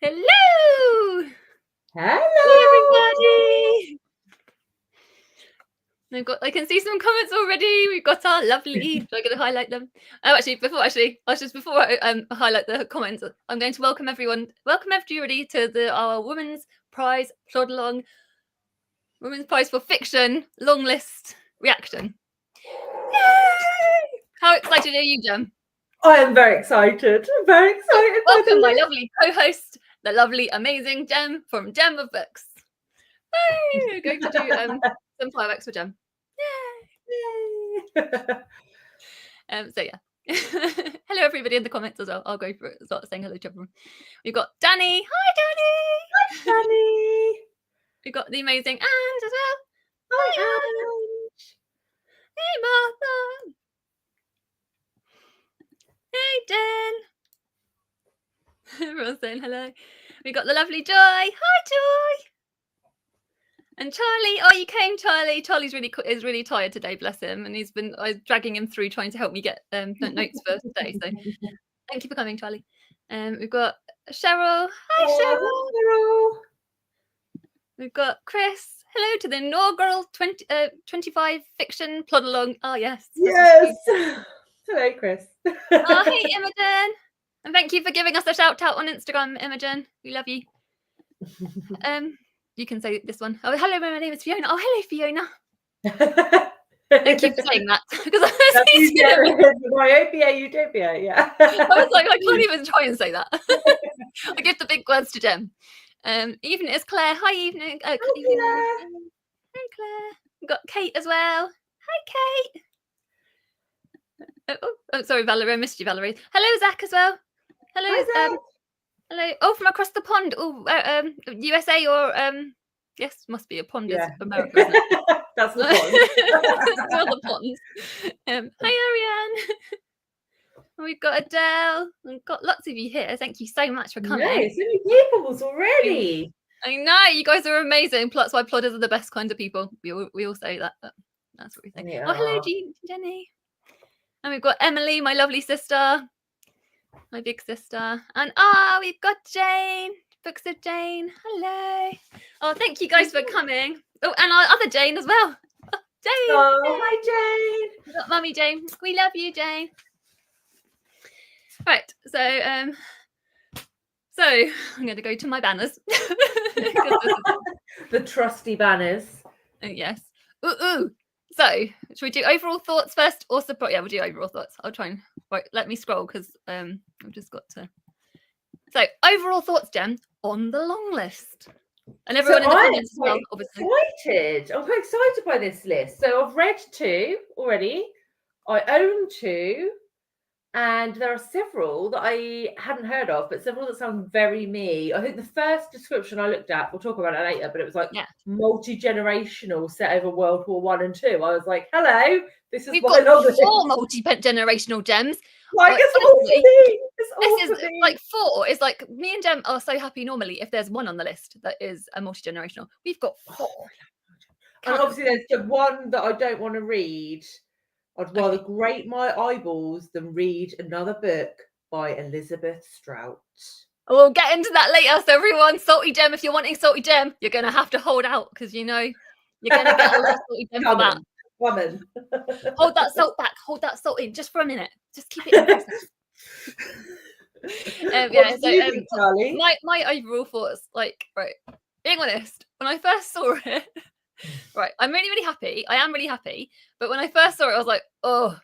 Hello! Hello, everybody! I can see some comments already. We've got our lovely. I'm going to highlight them. Oh, before I highlight the comments, I'm going to welcome everybody to our Women's Prize Plodalong Women's Prize for Fiction Longlist reaction. Yay! How excited are you, Jem? I am very excited. Very excited. Welcome, my lovely co-host, the lovely, amazing Jem from Gem of Books. Hey, we're going to do some fireworks for Jem. Yay! So yeah. Hello everybody in the comments as well. I'll go for it. Start saying hello to everyone. We've got Danny. Hi Danny. Hi Danny. We've got the amazing Ange as well. Hi Ange. Hey Martha. Hey Dan. Everyone's saying hello. We've got the lovely Joy. Hi Joy. And Charlie, you came, Charlie. Charlie's really tired today, bless him. And I was dragging him through trying to help me get notes for today. So thank you for coming, Charlie. We've got Cheryl. Hi, Cheryl. We've got Chris. Hello to the inaugural 25 fiction Plodalong. Oh, yes. Yes. Hello, Chris. Hey, Imogen. And thank you for giving us a shout out on Instagram, Imogen. We love you. You can say this one. Oh, hello, my name is Fiona. Oh, hello, Fiona. Thank you for saying that. Because myopia, utopia, yeah. I was like, I can't even try and say that. I give the big words to Jem. Evening is Claire. Hi, evening. Hi, Claire. Hi, Claire. We've got Kate as well. Hi, Kate. Oh, sorry, Valerie. I missed you, Valerie. Hello, Zach as well. Hello, hi, Zach. Hello. Oh, from across the pond. Oh, USA or yes, must be a pond. Yeah. Is America, isn't it? That's the pond. That's the ponds. Hi, Ariane. We've got Adele. We've got lots of you here. Thank you so much for coming. Yeah, so many people already. I know, you guys are amazing. That's why plodders are the best kind of people. We all say that, but that's what we think. Yeah. Oh, hello, Jenny. And we've got Emily, my lovely sister. My big sister. And we've got Jane. Books of Jane. Hello. Oh, thank you guys for coming. Oh, and our other Jane as well. Oh, Jane. Oh, hi, Jane. We've got Mummy Jane. We love you, Jane. Right, so I'm going to go to my banners. The trusty banners. Yes. Ooh. So, should we do overall thoughts first or support? Yeah, we'll do overall thoughts. I'll try and let me scroll because I've just got to. So, overall thoughts, Jem, on the long list. And everyone in the comments as well, obviously. I'm quite excited by this list. So I've read 2 already. I own 2. And there are several that I hadn't heard of, but several that sound very me. I think the first description I looked at, we'll talk about it later, but it was like multi-generational set over World War I and II. I was like, hello, this is We've got 4 multi-generational gems. Like, this is like 4. It's like me and Jem are so happy normally if there's one on the list that is a multi-generational. We've got 4. And obviously there's the one that I don't want to read. I'd rather grate my eyeballs than read another book by Elizabeth Strout. We'll get into that later. So everyone, Salty Gem, if you're wanting Salty Gem, you're going to have to hold out because you're going to get a lot of Salty Gem for that. Woman. Hold that salt back. Hold that salt in just for a minute. Just keep it in. Charlie? My overall thoughts, being honest, when I first saw it, right, I'm really, really happy. I am really happy. But when I first saw it, I was like, oh.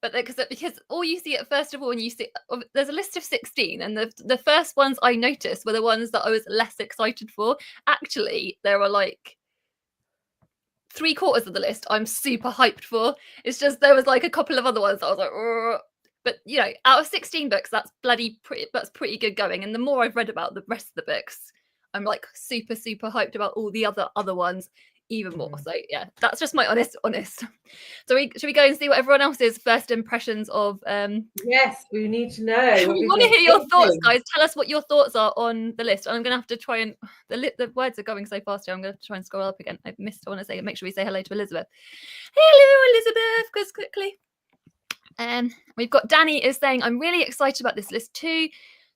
But because all you see first of all, when you see, there's a list of 16, and the first ones I noticed were the ones that I was less excited for. Actually, there were like 3/4 of the list I'm super hyped for. It's just there was like a couple of other ones that I was like, oh. But out of 16 books, that's pretty good going. And the more I've read about the rest of the books, I'm like super, super hyped about all the other ones even more. So yeah, that's just my honest. So should we go and see what everyone else's first impressions of yes, we need to know. We want to hear your thoughts, guys. Tell us what your thoughts are on the list. I'm gonna have to try and the words are going so fast here. I'm gonna try and scroll up again. I want to say, make sure we say hello to Elizabeth. Hello, Elizabeth, goes quickly. We've got Danny is saying, I'm really excited about this list too.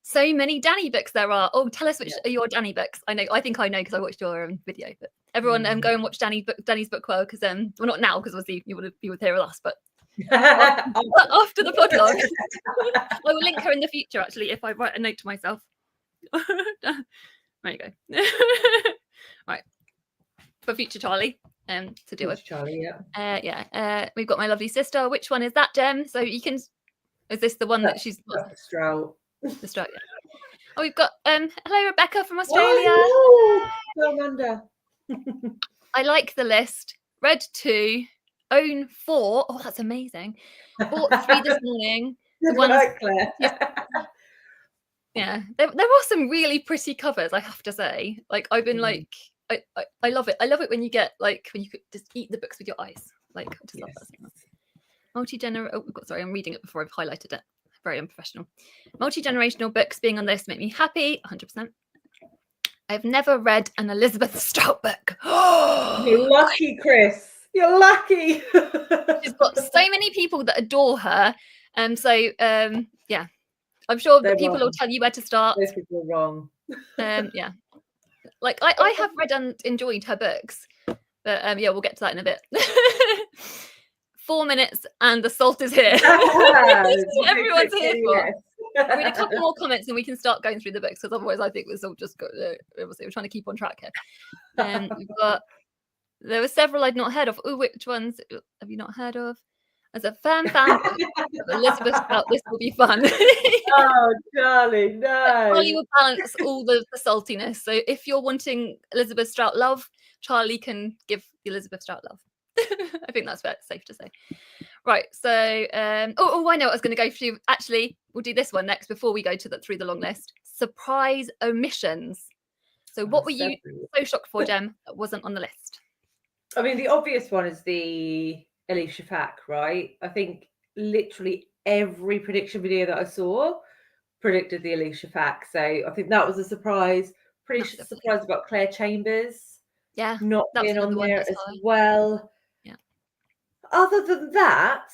So many Danny books there are. Oh, tell us which are your Danny books. I think I know because I watched your video. But everyone, go and watch Danny's book world because well, not now because obviously you would be here with us, but after the Plodalong, I will link her in the future. Actually, if I write a note to myself. There you go. Right, for future Charlie. To deal with Charlie, we've got my lovely sister. Which one is that, Jem? So you can. Is this the one that she's? That's the Strout. The Strout. Yeah. Oh, we've got hello Rebecca from Australia. Amanda. I like the list. Read 2, own 4. Oh, that's amazing. Bought 3 this morning. Claire. Yeah, there are some really pretty covers, I have to say. Like I've been like, I love it. I love it when you get like when you could just eat the books with your eyes. Like I just love that thing. Multi-generational. Oh, sorry, I'm reading it before I've highlighted it. Very unprofessional. Multi-generational books being on the list make me happy. 100%. I've never read an Elizabeth Strout book. You're lucky, Chris. You're lucky. She's got so many people that adore her. Yeah. I'm sure that people will tell you where to start. Those people are wrong. Yeah. Like I have read and enjoyed her books. But yeah, we'll get to that in a bit. 4 minutes and the salt is here. This is what everyone's here for. Read a couple more comments and we can start going through the books because otherwise I think we'll just go. Obviously, we're trying to keep on track here. We've got. There were several I'd not heard of. Oh, which ones have you not heard of? As a fan of Elizabeth Strout, this will be fun. Oh, darling, no. Charlie will balance all the saltiness. So if you're wanting Elizabeth Strout love, Charlie can give the Elizabeth Strout love. I think that's safe to say. Right. So, I know what I was going to go through. Actually, we'll do this one next before we go through the long list. Surprise omissions. So, what were you so shocked for, Jem, that wasn't on the list? I mean, the obvious one is the Elif Shafak, right? I think literally every prediction video that I saw predicted the Elif Shafak. So I think that was a surprise. Pretty surprised about Claire Chambers. Yeah. Not being on there as well. Yeah. Other than that,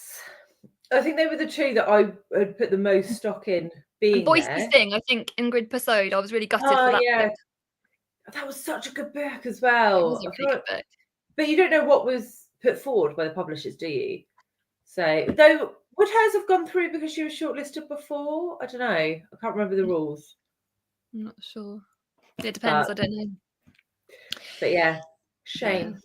I think they were the 2 that I had put the most stock in being Boyce's there. Thing, I think Ingrid Persaud, I was really gutted for that book. That was such a good book as well. It was a really good book. But you don't know what was put forward by the publishers, do you? So, though, would hers have gone through because she was shortlisted before? I don't know. I can't remember the rules. I'm not sure. It depends. I don't know. But yeah, shame. Yeah.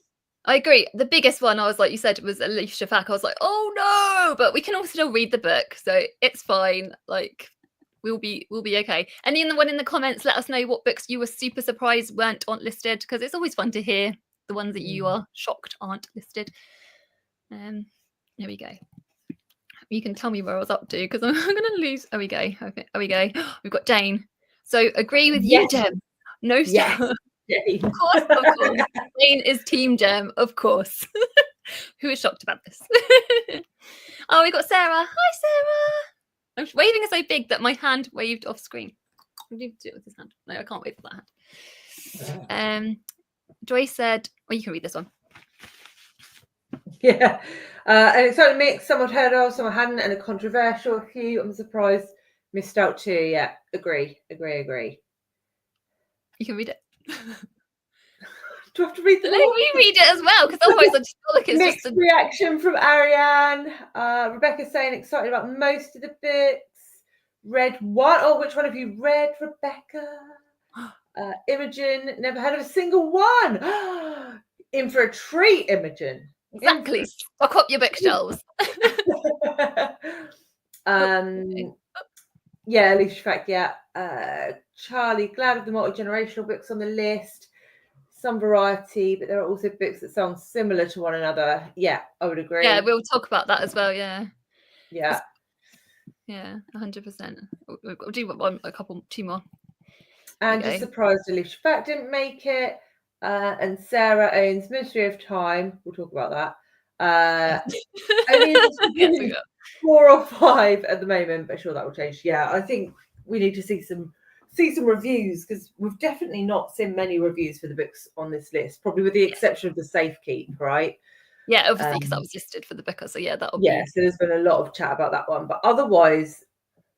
I agree. The biggest one, I was like you said, was Elif Shafak. I was like, oh no! But we can all still read the book, so it's fine. Like, we'll be okay. And in the one in the comments, let us know what books you were super surprised weren't listed, because it's always fun to hear the ones that you are shocked aren't listed. There we go. You can tell me where I was up to because I'm going to lose. There we go. Okay. There we go. We've got Jane. So agree with you, Jem. No star. Yes. Of course. Jane is Team Jem, of course. Who is shocked about this? Oh, we got Sarah. Hi, Sarah. I'm waving so big that my hand waved off screen. What do you do with this hand? No, I can't wave with that hand. Joyce said, you can read this one. Yeah. An exciting mix. Some I'd heard of, some I hadn't, and a controversial few. I'm surprised missed out too. Yeah, agree. You can read it. Do I have to read the Let me read it as well, because otherwise I just feel like it's mixed just reaction from Ariane. Rebecca's saying excited about most of the books. Read one. Oh, which one have you read, Rebecca? Imogen, never heard of a single one. In for a treat, Imogen. Exactly. Stock up your bookshelves. Yeah, Alicia Fact, yeah. Charlie, glad of the multi-generational books on the list. Some variety, but there are also books that sound similar to one another. Yeah, I would agree. Yeah, we'll talk about that as well. Yeah. Yeah. Yeah, 100%. We'll do two more. And just surprised Alicia Fact didn't make it. And Sarah owns Ministry of Time. We'll talk about that. Only 4 or 5 at the moment, but sure that will change. Yeah, I think we need to see some reviews, because we've definitely not seen many reviews for the books on this list, probably with the exception of the Safekeep, right? Yeah, obviously, because that was listed for the Booker. So yeah, that'll be. Yeah, so there's been a lot of chat about that one, but otherwise,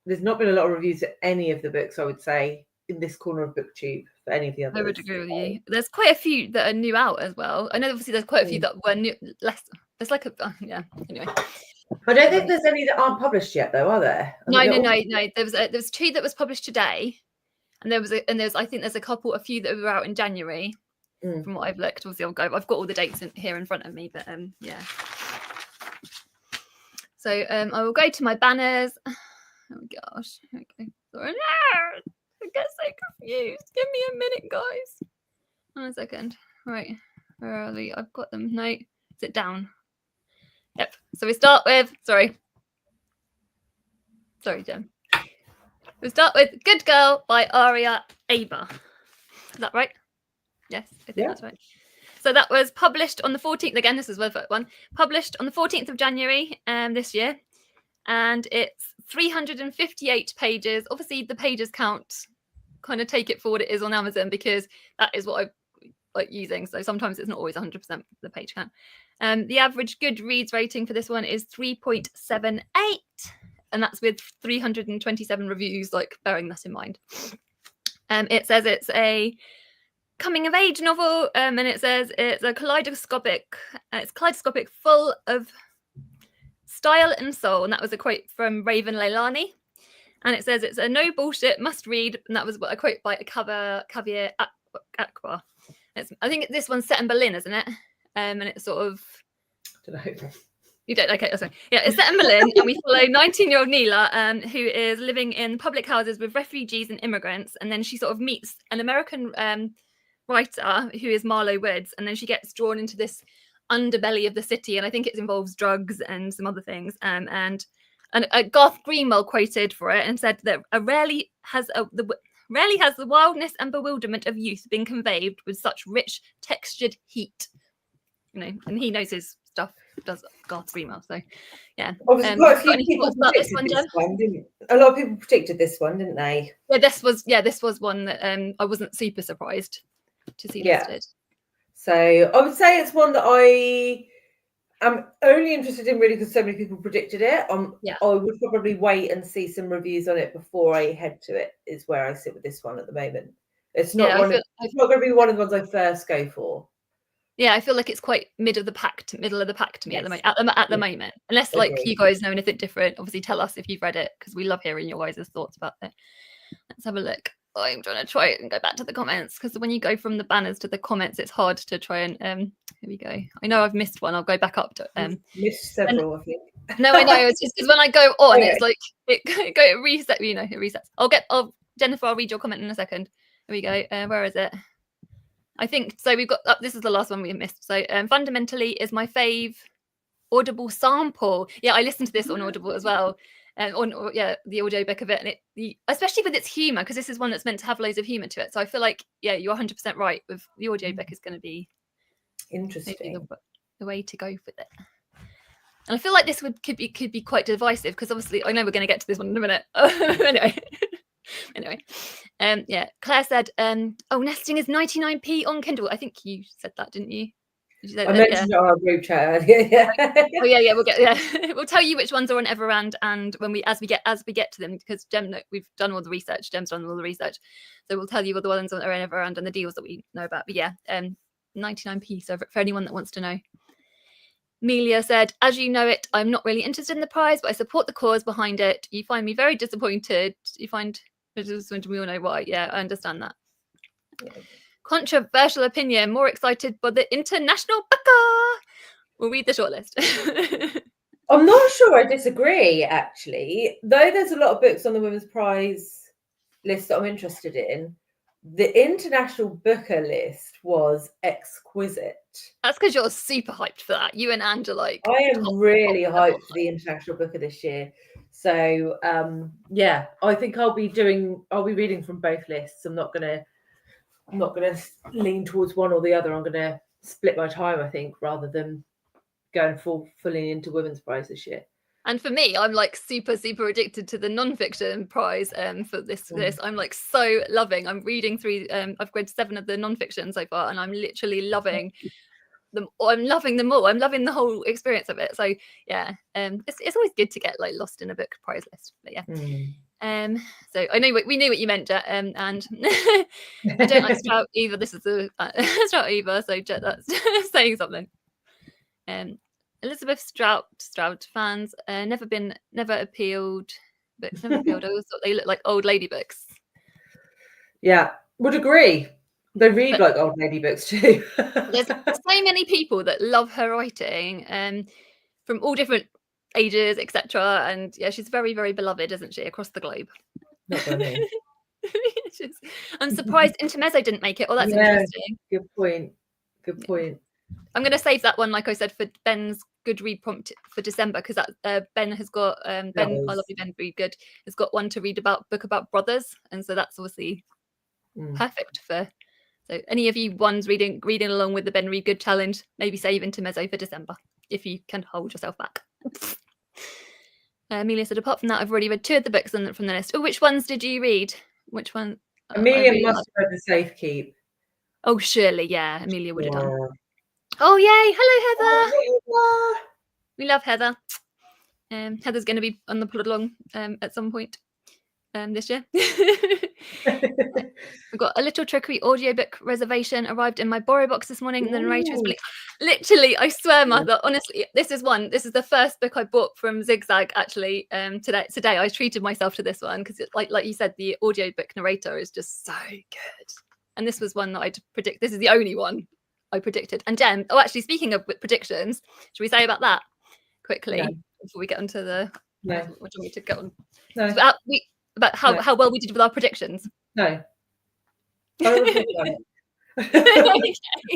there's not been a lot of reviews of any of the books, I would say, in this corner of BookTube for any of the others. I would agree with you. There's quite a few that are new out as well. I know obviously there's quite a few that were new, less. There's like a yeah. Anyway, I don't think there's any that aren't published yet, though, are there? No. There was 2 that was published today, and there's I think there's a few that were out in January. From what I've looked, obviously I've got all the dates here in front of me, but yeah. So I will go to my banners. Oh gosh, okay. Sorry. I get so confused. Give me a minute, guys. 1 second. Right, where are they? I've got them. No, is it down? Yep. So we start with sorry, Jem. We start with Good Girl by Aria Aber. Is that right? Yes, I think that's right. So that was published on the 14th. Again, this is one published on the 14th of January this year, and it's 358 pages. Obviously, the pages count. Kind of take it for what it is on Amazon because that is what I like using. So sometimes it's not always 100% the page count. The average Goodreads rating for this one is 3.78, and that's with 327 reviews. Like bearing that in mind, it says it's a coming of age novel, and it says it's kaleidoscopic, full of style and soul, and that was a quote from Raven Leilani. And it says it's a no bullshit must read, and that was a quote by Javier Akbar. I think this one's set in Berlin, isn't it? And it's sort of I don't know. You don't? Okay, that's fine. Yeah, it's set in Berlin, and we follow 19-year-old Neela, who is living in public houses with refugees and immigrants, and then she sort of meets an American writer who is Marlo Woods, and then she gets drawn into this underbelly of the city, and I think it involves drugs and some other things. And Garth Greenwell quoted for it and said that rarely has the wildness and bewilderment of youth been conveyed with such rich, textured heat. You know, and he knows his stuff, does Garth Greenwell. So, yeah. Quite a few people predicted this one, didn't a lot of people predicted this one, didn't they? Yeah, this was one that I wasn't super surprised to see listed. So I would say it's one that I am only interested in really because so many people predicted it. I would probably wait and see some reviews on it before I head to it, is where I sit with this one at the moment. It's not it's not going to be one of the ones I first go for. Yeah, I feel like it's quite middle of the pack to me at the moment. Unless you guys know anything different, obviously tell us if you've read it, because we love hearing your guys' thoughts about it. Let's have a look. I'm trying to try it and go back to the comments, because when you go from the banners to the comments, it's hard to try and here we go. I know I've missed one. I'll go back up to missed several, I think. No, I know. It's just when I go on, it's like it reset. You know, it resets. Jennifer, I'll read your comment in a second. Here we go. Where is it? I think so. We've got this is the last one we missed. So fundamentally is my fave Audible sample. Yeah, I listened to this on Audible as well. The audiobook of it, and especially with its humor, because this is one that's meant to have loads of humor to it. So I feel like you're 100% right with the audiobook is going to be interesting, the way to go with it. And I feel like this could be quite divisive, because obviously I know we're going to get to this one in a minute. Anyway, Claire said, nesting is 99p on Kindle. I think you said that, didn't you? I mentioned it on our group chat earlier. We'll tell you which ones are on Everand, and when as we get to them, because we've done all the research. Jem's done all the research, so we'll tell you all the ones that are in Everand and the deals that we know about. But 99p. So for anyone that wants to know. Melia said, as you know it, I'm not really interested in the prize, but I support the cause behind it. You find me very disappointed. We all know why. Yeah, I understand that. Yeah. Controversial opinion, more excited by the international booker. We'll read the shortlist. I'm not sure I disagree, actually. Though there's a lot of books on the Women's Prize list that I'm interested in, the international booker list was exquisite. That's because you're super hyped for that. You and Ange are like... I am really hyped for the international booker this year. So, I think I'll be reading from both lists. I'm not going to lean towards one or the other. I'm going to split my time, I think, rather than going fully into Women's Prize this year. And for me, I'm like super, super addicted to the non-fiction prize for this. I'm like so loving. I'm reading through, I've read 7 of the non-fiction so far, and I'm literally loving them. I'm loving them all. I'm loving the whole experience of it. So yeah, it's always good to get like lost in a book prize list. But So I know we knew what you meant, Jet, and I don't like Strout either. This is the Strout either, so Jet, that's saying something. Elizabeth Strout fans, never appealed. Books never appealed. I always thought they looked like old lady books. Yeah, would agree. They read like old lady books too. There's so many people that love her writing, from all different ages, etc. And yeah, she's very, very beloved, isn't she, across the globe? Not by me. I'm surprised Intermezzo didn't make it. Oh, that's interesting. Good point. Good point. I'm going to save that one, like I said, for Ben's good read prompt for December, because that Ben has got my lovely Ben Read Good has got one to read book about brothers, and so that's obviously perfect for. So any of you ones reading along with the Ben Read Good challenge, maybe save Intermezzo for December if you can hold yourself back. Amelia said, apart from that, I've already read 2 of the books from the list. Oh, which ones did you read? Which one? Amelia really must have read The Safe Keep. Oh, surely, yeah. Amelia would have done. Oh, yay. Hello, Heather. Oh, we love Heather. Heather's going to be on the Plodalong at some point this year. We've got a Little Trickerie audiobook reservation arrived in my borrow box this morning. And the narrator is literally, I swear, Mother, honestly, this is the first book I bought from Zigzag, actually, today. I treated myself to this one because, like you said, the audiobook narrator is just so good. And this was one that I'd predict. This is the only one I predicted. And Jen, actually, speaking of predictions, should we say about that quickly before we get onto the... No. What do you want me to get on? No. About how well we did with our predictions. No. I don't want to talk about it.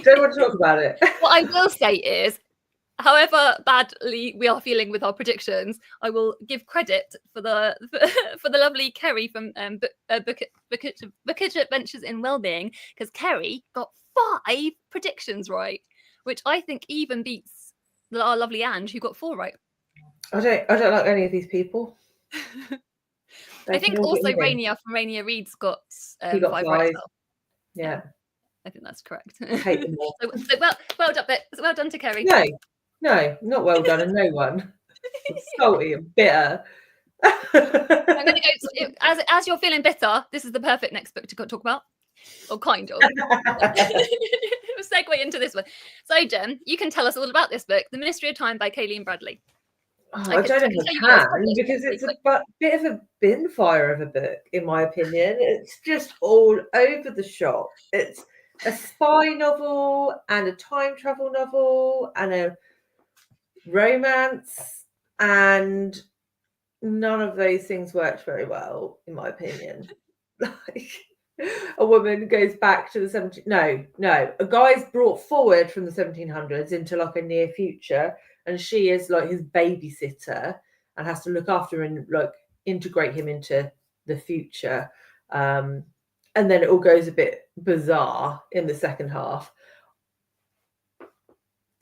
Don't want to talk about it. What I will say is, however badly we are feeling with our predictions, I will give credit for the lovely Kerry from Bookage Adventures in Wellbeing, because Kerry got 5 predictions right, which I think even beats our lovely Ange, who got 4 right. I don't like any of these people. I think also Rainier from Rainier Reads got 5 right as well. Yeah, I think that's correct. I hate them all. So well done to Kerry. No, not well done, and no one. Salty and bitter. I'm going to go as you're feeling bitter. This is the perfect next book to talk about, or kind of. We'll segue into this one. So, Jen, you can tell us all about this book, The Ministry of Time by Kayleen Bradley. I don't know if I can, because it's a bit of a bin fire of a book, in my opinion. It's just all over the shop. It's a spy novel and a time travel novel and a romance, and none of those things worked very well, in my opinion. Like, a woman goes back to the a guy's brought forward from the 1700s into like a near future, and she is like his babysitter and has to look after and like integrate him into the future. And then it all goes a bit bizarre in the second half.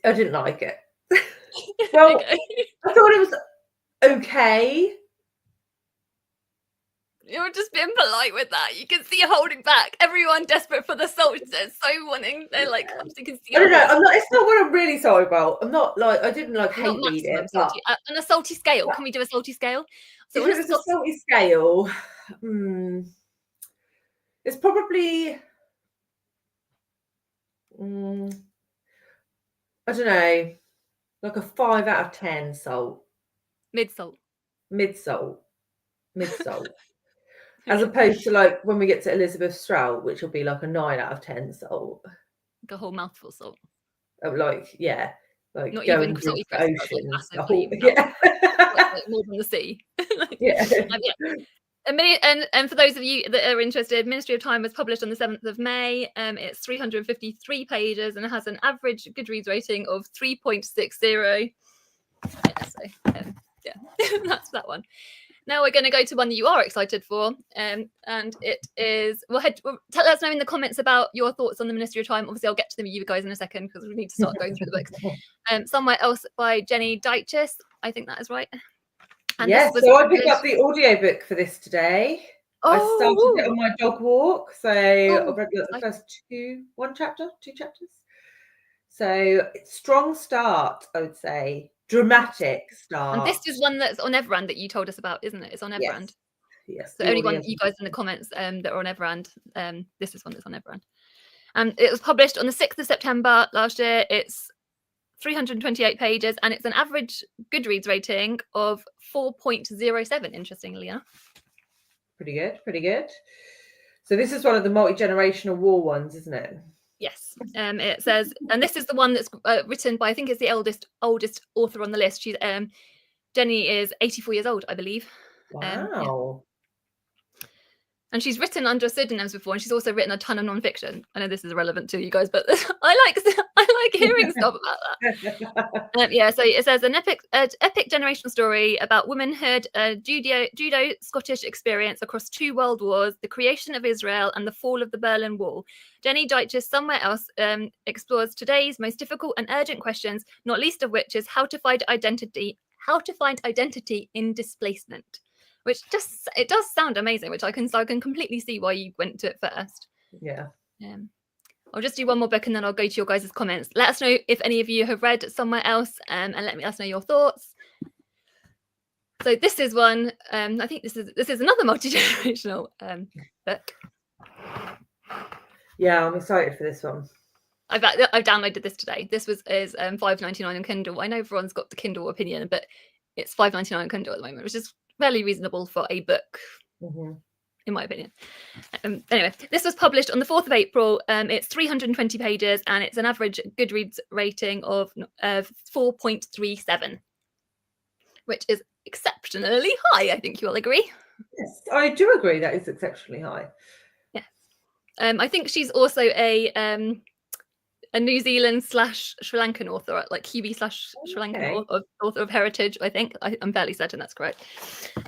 I didn't like it. Well, okay. I thought it was okay. You're just being polite with that. You can see you're holding back. Everyone desperate for the salt. They're so wanting. They're like, you can see. I don't know. It's not what I'm really sorry about. I'm not like, I didn't like hate read it. But... on a salty scale, can we do a salty scale? So if it was a salty scale, it's probably, I don't know, like a 5 out of 10 salt. Mid-salt. As opposed to like when we get to Elizabeth Strout, which will be like a 9 out of 10 salt. Like a whole mouthful of salt. Like, yeah. Like not going even salty to the ocean. Like more than the sea. Yeah. And for those of you that are interested, Ministry of Time was published on the 7th of May. It's 353 pages and it has an average Goodreads rating of 3.60. Yeah, that's that one. Now we're going to go to one that you are excited for, and it is. Let us know in the comments about your thoughts on the Ministry of Time. Obviously, I'll get to them with you guys in a second because we need to start going through the books. Somewhere Else by Jenny Deiches. I think that is right. And so I picked up the audiobook for this today. I started it on my dog walk, so I've read the first 2 chapters. So it's strong start, I would say. Dramatic start. And this is one that's on Everand that you told us about, isn't it? It's on Everand. Yes. So only one you guys in the comments that are on Everand. This is one that's on Everand. It was published on the 6th of September last year. It's 328 pages, and it's an average Goodreads rating of 4.07, interestingly enough. Pretty good, pretty good. So this is one of the multi-generational war ones, isn't it? Yes. It says, and this is the one that's written by, I think it's the oldest author on the list. She's Jenny is 84 years old, I believe. Wow. Yeah. And she's written under pseudonyms before, and she's also written a ton of non-fiction. I know this is irrelevant to you guys, but I like hearing stuff about that. Yeah, so it says an epic generational story about womanhood, a Judo-Scottish experience across 2 world wars, the creation of Israel, and the fall of the Berlin Wall. Jenny Deitch's Somewhere Else explores today's most difficult and urgent questions, not least of which is how to find identity in displacement. Which it does sound amazing, which I can completely see why you went to it first. Yeah. I'll just do one more book and then I'll go to your guys' comments. Let us know if any of you have read Somewhere Else, and let us know your thoughts. So this is one. I think this is another multi-generational book. Yeah, I'm excited for this one. I've downloaded this today. This is $5.99 on Kindle. I know everyone's got the Kindle opinion, but it's $5.99 on Kindle at the moment, which is fairly reasonable for a book, in my opinion. Anyway, this was published on the 4th of April. It's 320 pages, and it's an average Goodreads rating of 4.37, which is exceptionally high. I think you all agree. Yes, I do agree. That is exceptionally high. Yes. I think she's also a New Zealand / Sri Lankan author, like Kiwi / Sri Lankan author of heritage. I think I'm fairly certain that's correct.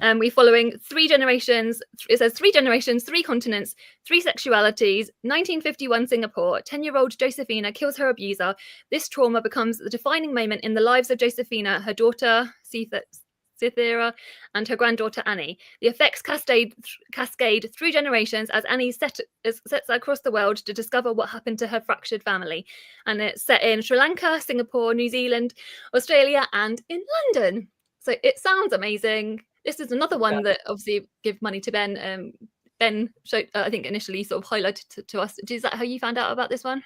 We're following 3 generations. It says 3 generations, 3 continents, 3 sexualities. 1951 Singapore. 10-year-old Josephina kills her abuser. This trauma becomes the defining moment in the lives of Josephina, her daughter Cythera, and her granddaughter Annie. The effects cascade through generations as Annie sets across the world to discover what happened to her fractured family. And it's set in Sri Lanka, Singapore, New Zealand, Australia, and in London. So it sounds amazing. This is another one that obviously give money to Ben. Ben showed, I think, initially sort of highlighted to us. Is that how you found out about this one?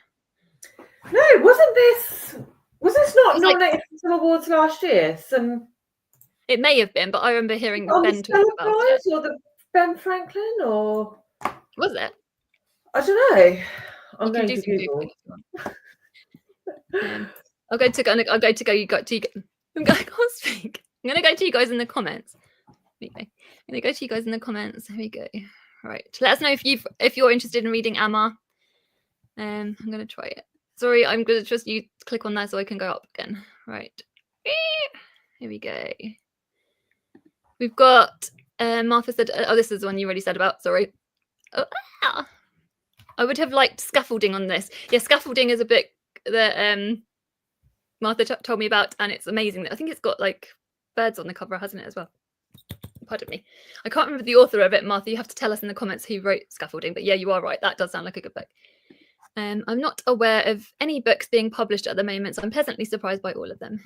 No, wasn't this? Was this not nominated for some awards last year? It may have been, but I remember hearing Ben talk about it. Or the Ben Franklin, or was it? I don't know. I'm going to Google. I'll go to go. You got to. I can't speak. I'm going to go to you guys in the comments. I'm going to go to you guys in the comments. Here we go. Right. Let us know if you're interested in reading Amma. I'm going to try it. Sorry, I'm going to trust you click on that so I can go up again. Right. Here we go. We've got Martha said, oh, this is the one you already said about. Sorry. Oh, I would have liked scaffolding on this. Yeah, scaffolding is a book that Martha told me about, and it's amazing. I think it's got like birds on the cover, hasn't it, as well? Pardon me. I can't remember the author of it, Martha. You have to tell us in the comments who wrote Scaffolding. But yeah, you are right. That does sound like a good book. I'm not aware of any books being published at the moment, so I'm pleasantly surprised by all of them.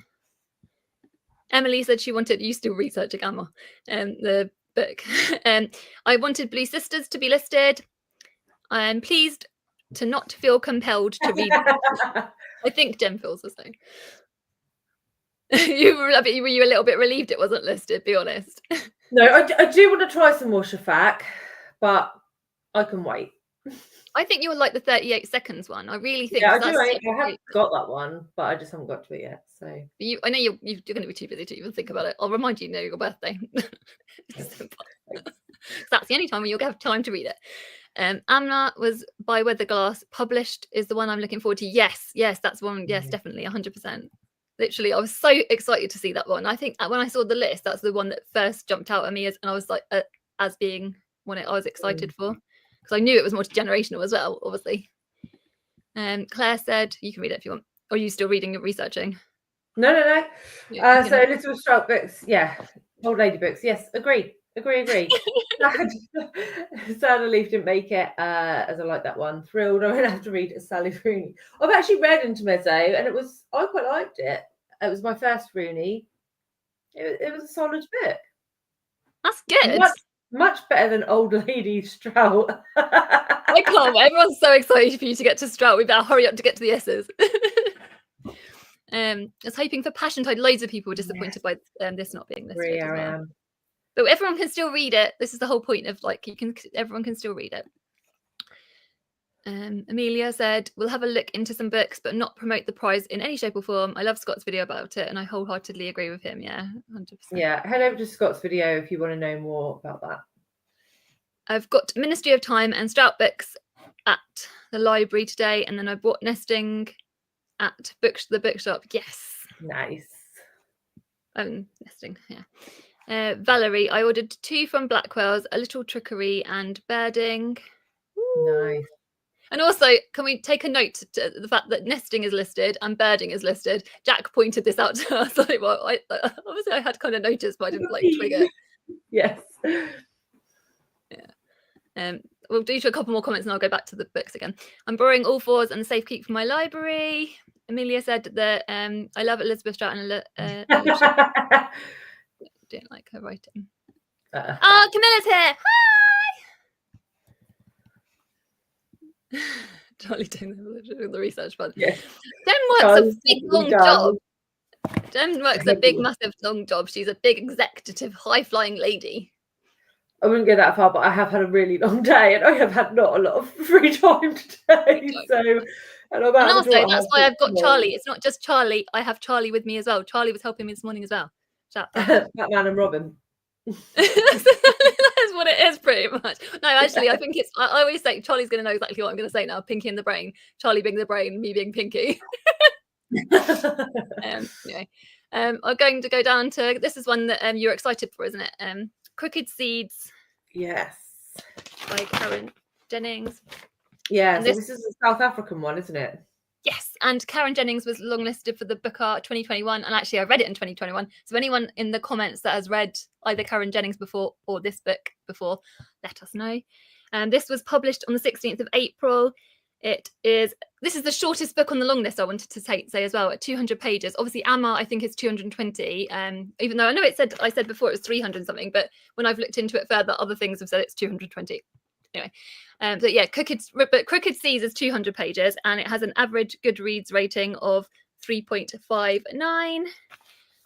Emily said she wanted you still researching Amma, the book. I wanted Blue Sisters to be listed. I'm pleased to not feel compelled to read. I think Jem feels the same. Were you a little bit relieved it wasn't listed? Be honest. No, I do want to try some more Shafak, but I can wait. I think you will like the 38 seconds one. I really think. Yeah, I do. I haven't got that one, but I just haven't got to it yet. So I know you're going to be too busy to even think about it. I'll remind you, your birthday. That's the only time when you'll have time to read it. Amma was by Weatherglass. Published is the one I'm looking forward to. Yes, that's one. Yes, definitely, 100%. Literally, I was so excited to see that one. I think when I saw the list, that's the one that first jumped out at me and I was like, as being one I was excited for. Because I knew it was multi-generational as well, obviously. Claire said, you can read it if you want. Or are you still reading and researching? No. Yeah, so Little Strout books, yeah. Old lady books, yes. Agree. Sad Leaf didn't make it, as I like that one. Thrilled I won't have to read Sally Rooney. I've actually read Intermezzo, and I quite liked it. It was my first Rooney. It was a solid book. That's good. much better than old lady Strout. I can't. Everyone's so excited for you to get to Strout. We better hurry up to get to the S's. I was hoping for Passion Tide. Loads of people were disappointed by this not being listed as well. But everyone can still read it. This is the whole point of like everyone can still read it. Amelia said, we'll have a look into some books, but not promote the prize in any shape or form. I love Scott's video about it, and I wholeheartedly agree with him. Yeah, 100%. Yeah, head over to Scott's video if you want to know more about that. I've got Ministry of Time and Strout books at the library today, and then I bought Nesting at the bookshop. Yes. Nice. Nesting, yeah. Valerie, I ordered 2 from Blackwell's, A Little Trickerie and Birding. Nice. And also, can we take a note to the fact that Nesting is listed and Birding is listed? Jack pointed this out to us. Like, well, obviously I had kind of noticed, but I didn't like twig it. Yes. Yeah. We'll do a couple more comments and I'll go back to the books again. I'm borrowing All Fours and Safekeep from my library. Amelia said that I love Elizabeth Strout and don't like her writing. Oh, Camilla's here. Hi. Charlie doing the research fund. Yes. Jen works a big long job. Jen works a big, massive long job. She's a big executive, high-flying lady. I wouldn't go that far, but I have had a really long day and I have had not a lot of free time today. And also, that's why I've got Charlie. It's not just Charlie. I have Charlie with me as well. Charlie was helping me this morning as well. Batman and Robin. That's what it is, pretty much. No, actually, I think I always say Charlie's going to know exactly what I'm going to say now. Pinky in the brain. Charlie being the brain, me being Pinky. Anyway, I'm going to go down to, this is one that you're excited for, isn't it? Crooked Seeds. Yes. By Karen Jennings. Yeah, so this is a South African one, isn't it? Yes, and Karen Jennings was longlisted for the Booker 2021, and actually I read it in 2021. So anyone in the comments that has read either Karen Jennings before or this book before, let us know. This was published on the 16th of April. This is the shortest book on the long list, I wanted to say as well, at 200 pages. Obviously, Amma, I think, is 220, even though I know I said before it was 300 something, but when I've looked into it further, other things have said it's 220. Anyway, but yeah, Crooked Seas is 200 pages, and it has an average Goodreads rating of 3.59,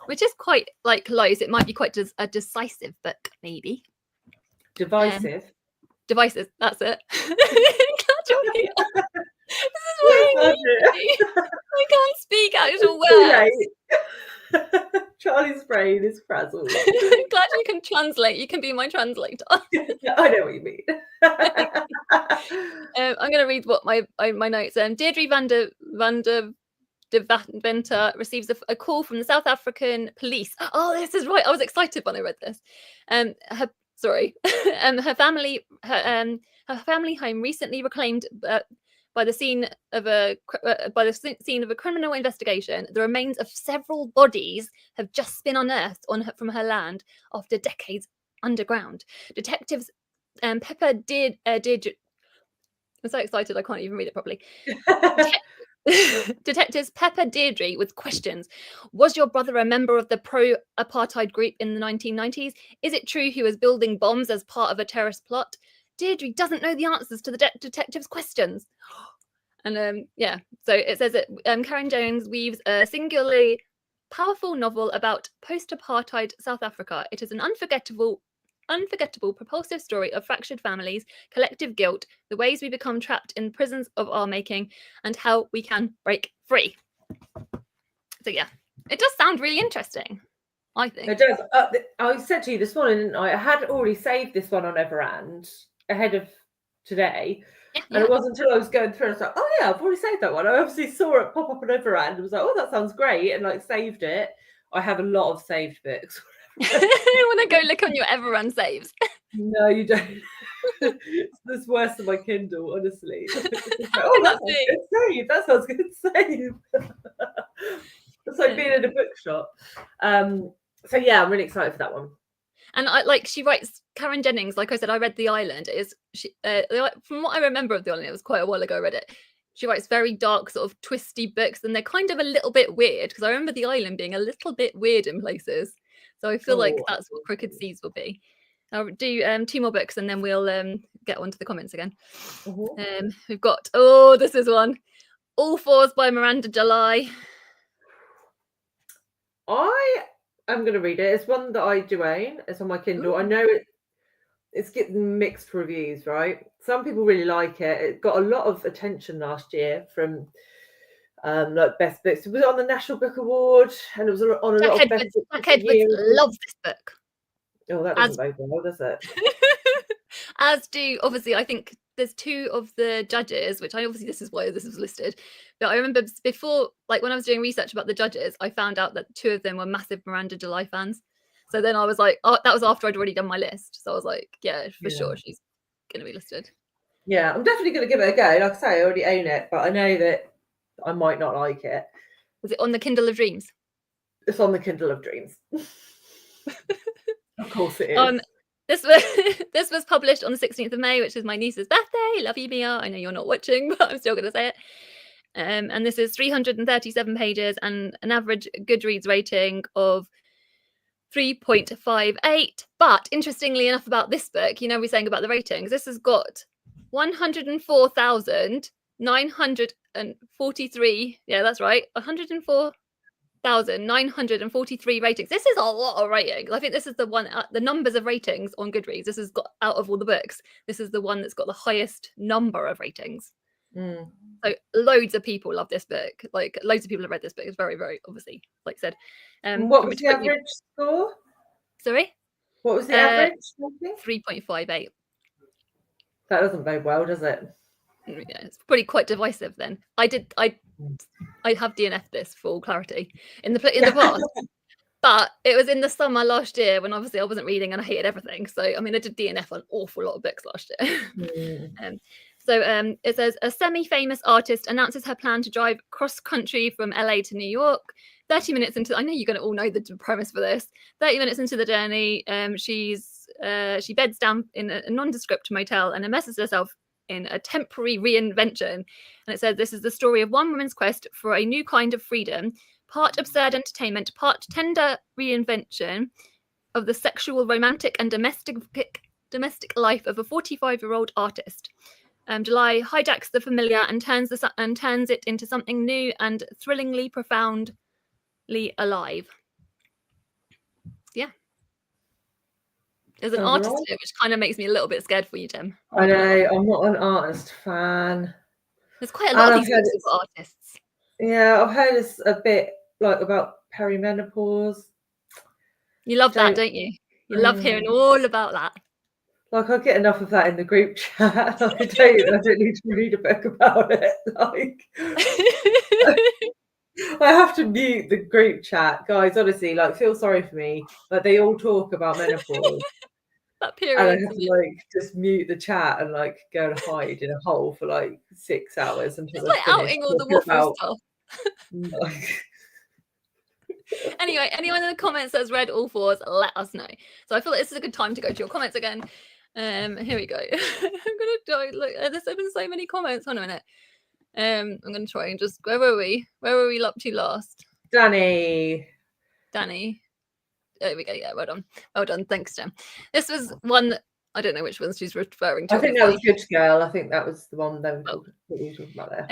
which is quite low. So it might be quite a decisive book, maybe. Divisive. Divisive, that's it. This is what I can't speak actual words. Charlie's brain is frazzled. I'm glad you can translate. You can be my translator. I know what you mean. I'm going to read what my notes. Deirdre van der Venter receives a call from the South African police. Oh, this is right. I was excited when I read this. Her family home recently reclaimed by the scene of a criminal investigation. The remains of several bodies have just been unearthed from her land after decades underground. Detectives Pepper did. I'm so excited I can't even read it properly. Detectives Pepper Deirdre with questions. Was your brother a member of the pro-apartheid group in the 1990s? Is it true he was building bombs as part of a terrorist plot? Deirdre doesn't know the answers to the detectives' questions. And so it says that Karen Jones weaves a singularly powerful novel about post-apartheid South Africa. It is an unforgettable, propulsive story of fractured families, collective guilt, the ways we become trapped in prisons of our making, and how we can break free. So yeah, it does sound really interesting, I think. It does. I said to you this morning, didn't I had already saved this one on Everand ahead of today. Yeah. And it wasn't until I was going through, I was like, oh yeah, I've already saved that one. I obviously saw it pop up on Everand and was like, oh, that sounds great, and saved it. I have a lot of saved books. I want to go look on your Everand saves. No, you don't. It's worse than my Kindle, honestly. That sounds good save. It's like being in a bookshop. So yeah, I'm really excited for that one. And she writes, Karen Jennings, like I said, I read The Island. From what I remember of The Island, it was quite a while ago I read it. She writes very dark, sort of twisty books, and they're kind of a little bit weird, because I remember The Island being a little bit weird in places. So I feel like that's what Crooked Seas will be. I'll do 2 more books and then we'll get on to the comments again. Mm-hmm. We've got, this is one. All Fours by Miranda July. I am going to read it. It's one that I do own. It's on my Kindle. Ooh. I know it's getting mixed reviews, right? Some people really like it. It got a lot of attention last year from like best books. It was on the National Book Award, and it was on a lot of best books. Jack Edwards loves this book. Oh, that doesn't bode well, does it? As do, obviously, I think there's 2 of the judges, which this is why this was listed. But I remember before, like when I was doing research about the judges, I found out that 2 of them were massive Miranda July fans. So then I was like, that was after I'd already done my list. So I was like, yeah, for sure, she's going to be listed. Yeah, I'm definitely going to give it a go. Like I say, I already own it, but I know that I might not like it. Was it on the Kindle of Dreams? It's on the Kindle of Dreams. Of course it is. This was published on the 16th of May, which is my niece's birthday. Love you, Mia. I know you're not watching, but I'm still going to say it. And this is 337 pages and an average Goodreads rating of 3.58. But interestingly enough about this book, we're saying about the ratings, this has got 104,943. Yeah, that's right. 104,943 ratings. This is a lot of ratings. I think this is the one, the numbers of ratings on Goodreads. This has got, out of all the books, this is the one that's got the highest number of ratings. So loads of people love this book. Like loads of people have read this book. It's very, very obviously, like I said. What was the average score? Sorry? What was the average? 3.58. That doesn't bode well, does it? Yeah, it's probably quite divisive then. I have DNF'd this for all clarity in the past. But it was in the summer last year when obviously I wasn't reading and I hated everything. So I mean I did DNF an awful lot of books last year. So it says a semi-famous artist announces her plan to drive cross-country from LA to New York. 30 minutes into, I know you're going to all know the premise for this. 30 minutes into the journey, she beds down in a nondescript motel and immerses herself in a temporary reinvention. And it says this is the story of one woman's quest for a new kind of freedom, part absurd entertainment, part tender reinvention of the sexual, romantic, and domestic life of a 45-year-old artist. July hijacks the familiar and turns it into something new and thrillingly, profoundly alive. Yeah. There's an artist here, which kind of makes me a little bit scared for you, Tim. I know, I'm not an artist fan. There's quite a lot of these artists. Yeah, I've heard it's a bit like about perimenopause. You love that, don't you? You love hearing all about that. Like I get enough of that in the group chat. I don't need to read a book about it. Like I have to mute the group chat, guys. Honestly, like feel sorry for me. Like they all talk about menopause. That period. And I have to like just mute the chat and like go and hide in a hole for like 6 hours until it's like outing all the waffle stuff. Anyway, anyone in the comments that's read All Fours, let us know. So I feel like this is a good time to go to your comments again. Here we go. I'm gonna die. Look, there's been so many comments. Hold on a minute. I'm gonna try and just where were we up to last? Danny. There we go. Yeah, well done. Thanks, Jem. This was one that I don't know which one she's referring to. I think that was Good Girl. I think that was the one that we were talking about there.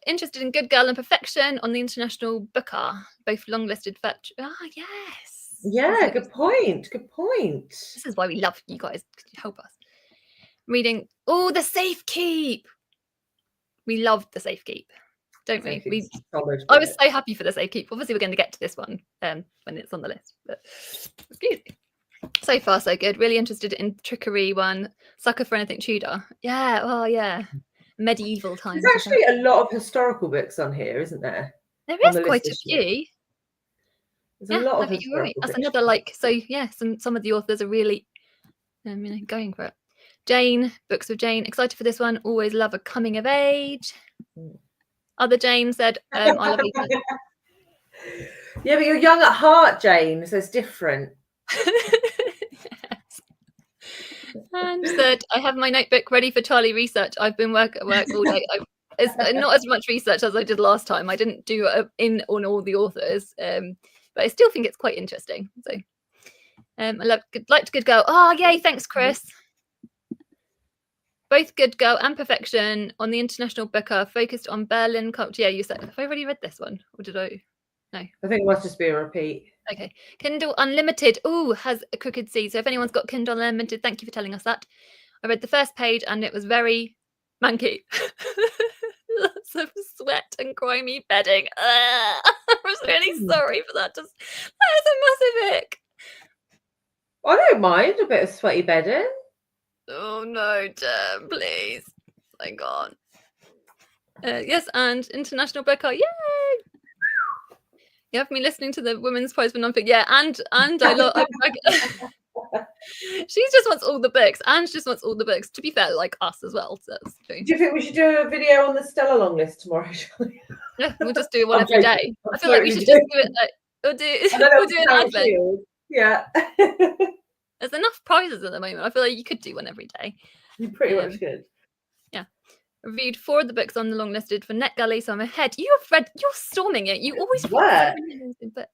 Interested in Good Girl and Perfection on the International Booker, both long-listed fetch. Yes. Yeah, good point. This is why we love you guys. Could you help us? Reading The Safe Keep. We loved The Safe Keep, don't we? I was so happy for The Safe Keep. Obviously, we're going to get to this one when it's on the list. But excuse me. So far, so good. Really interested in Trickerie one. Sucker for anything Tudor. Yeah, well, yeah. Medieval times. There's actually a lot of historical books on here, isn't there? There is quite a few. There's a lot of right. That's another some of the authors are really going for it. Jane, Books of Jane, excited for this one. Always love a coming of age. Other Jane said, I love you. Yeah, but you're young at heart, Jane, so it's different. Yes. And said, I have my notebook ready for Charlie research. I've been at work all day. It's not as much research as I did last time. I didn't do on all the authors, but I still think it's quite interesting. So I liked Good Girl. Oh, yay, thanks, Chris. Both Good Girl and Perfection on the International Booker, focused on Berlin culture. Yeah, you said, have I already read this one? Or did I? No. I think it must just be a repeat. Okay. Kindle Unlimited. Ooh, has a Crooked C. So if anyone's got Kindle Unlimited, thank you for telling us that. I read the first page and it was very manky. Lots of sweat and grimy bedding. I was really sorry for that. That is a massive ick. I don't mind a bit of sweaty bedding. Oh no, Jem, please. Thank God. Yes, and International Booker. Yay! You have me listening to the Women's Prize for Nonfiction. Yeah, and I love. She just wants all the books. Ange just wants all the books. To be fair, like us as well. So that's true. Do you think we should do a video on the Stella long list tomorrow? Yeah, we'll just do one every day. I feel like we should just do it. We'll do an advent. Yeah. There's enough prizes at the moment. I feel like you could do one every day. You pretty much could. Yeah. Reviewed 4 of the books on the long listed for NetGalley, so I'm ahead. You're storming it. You always read so many amazing books.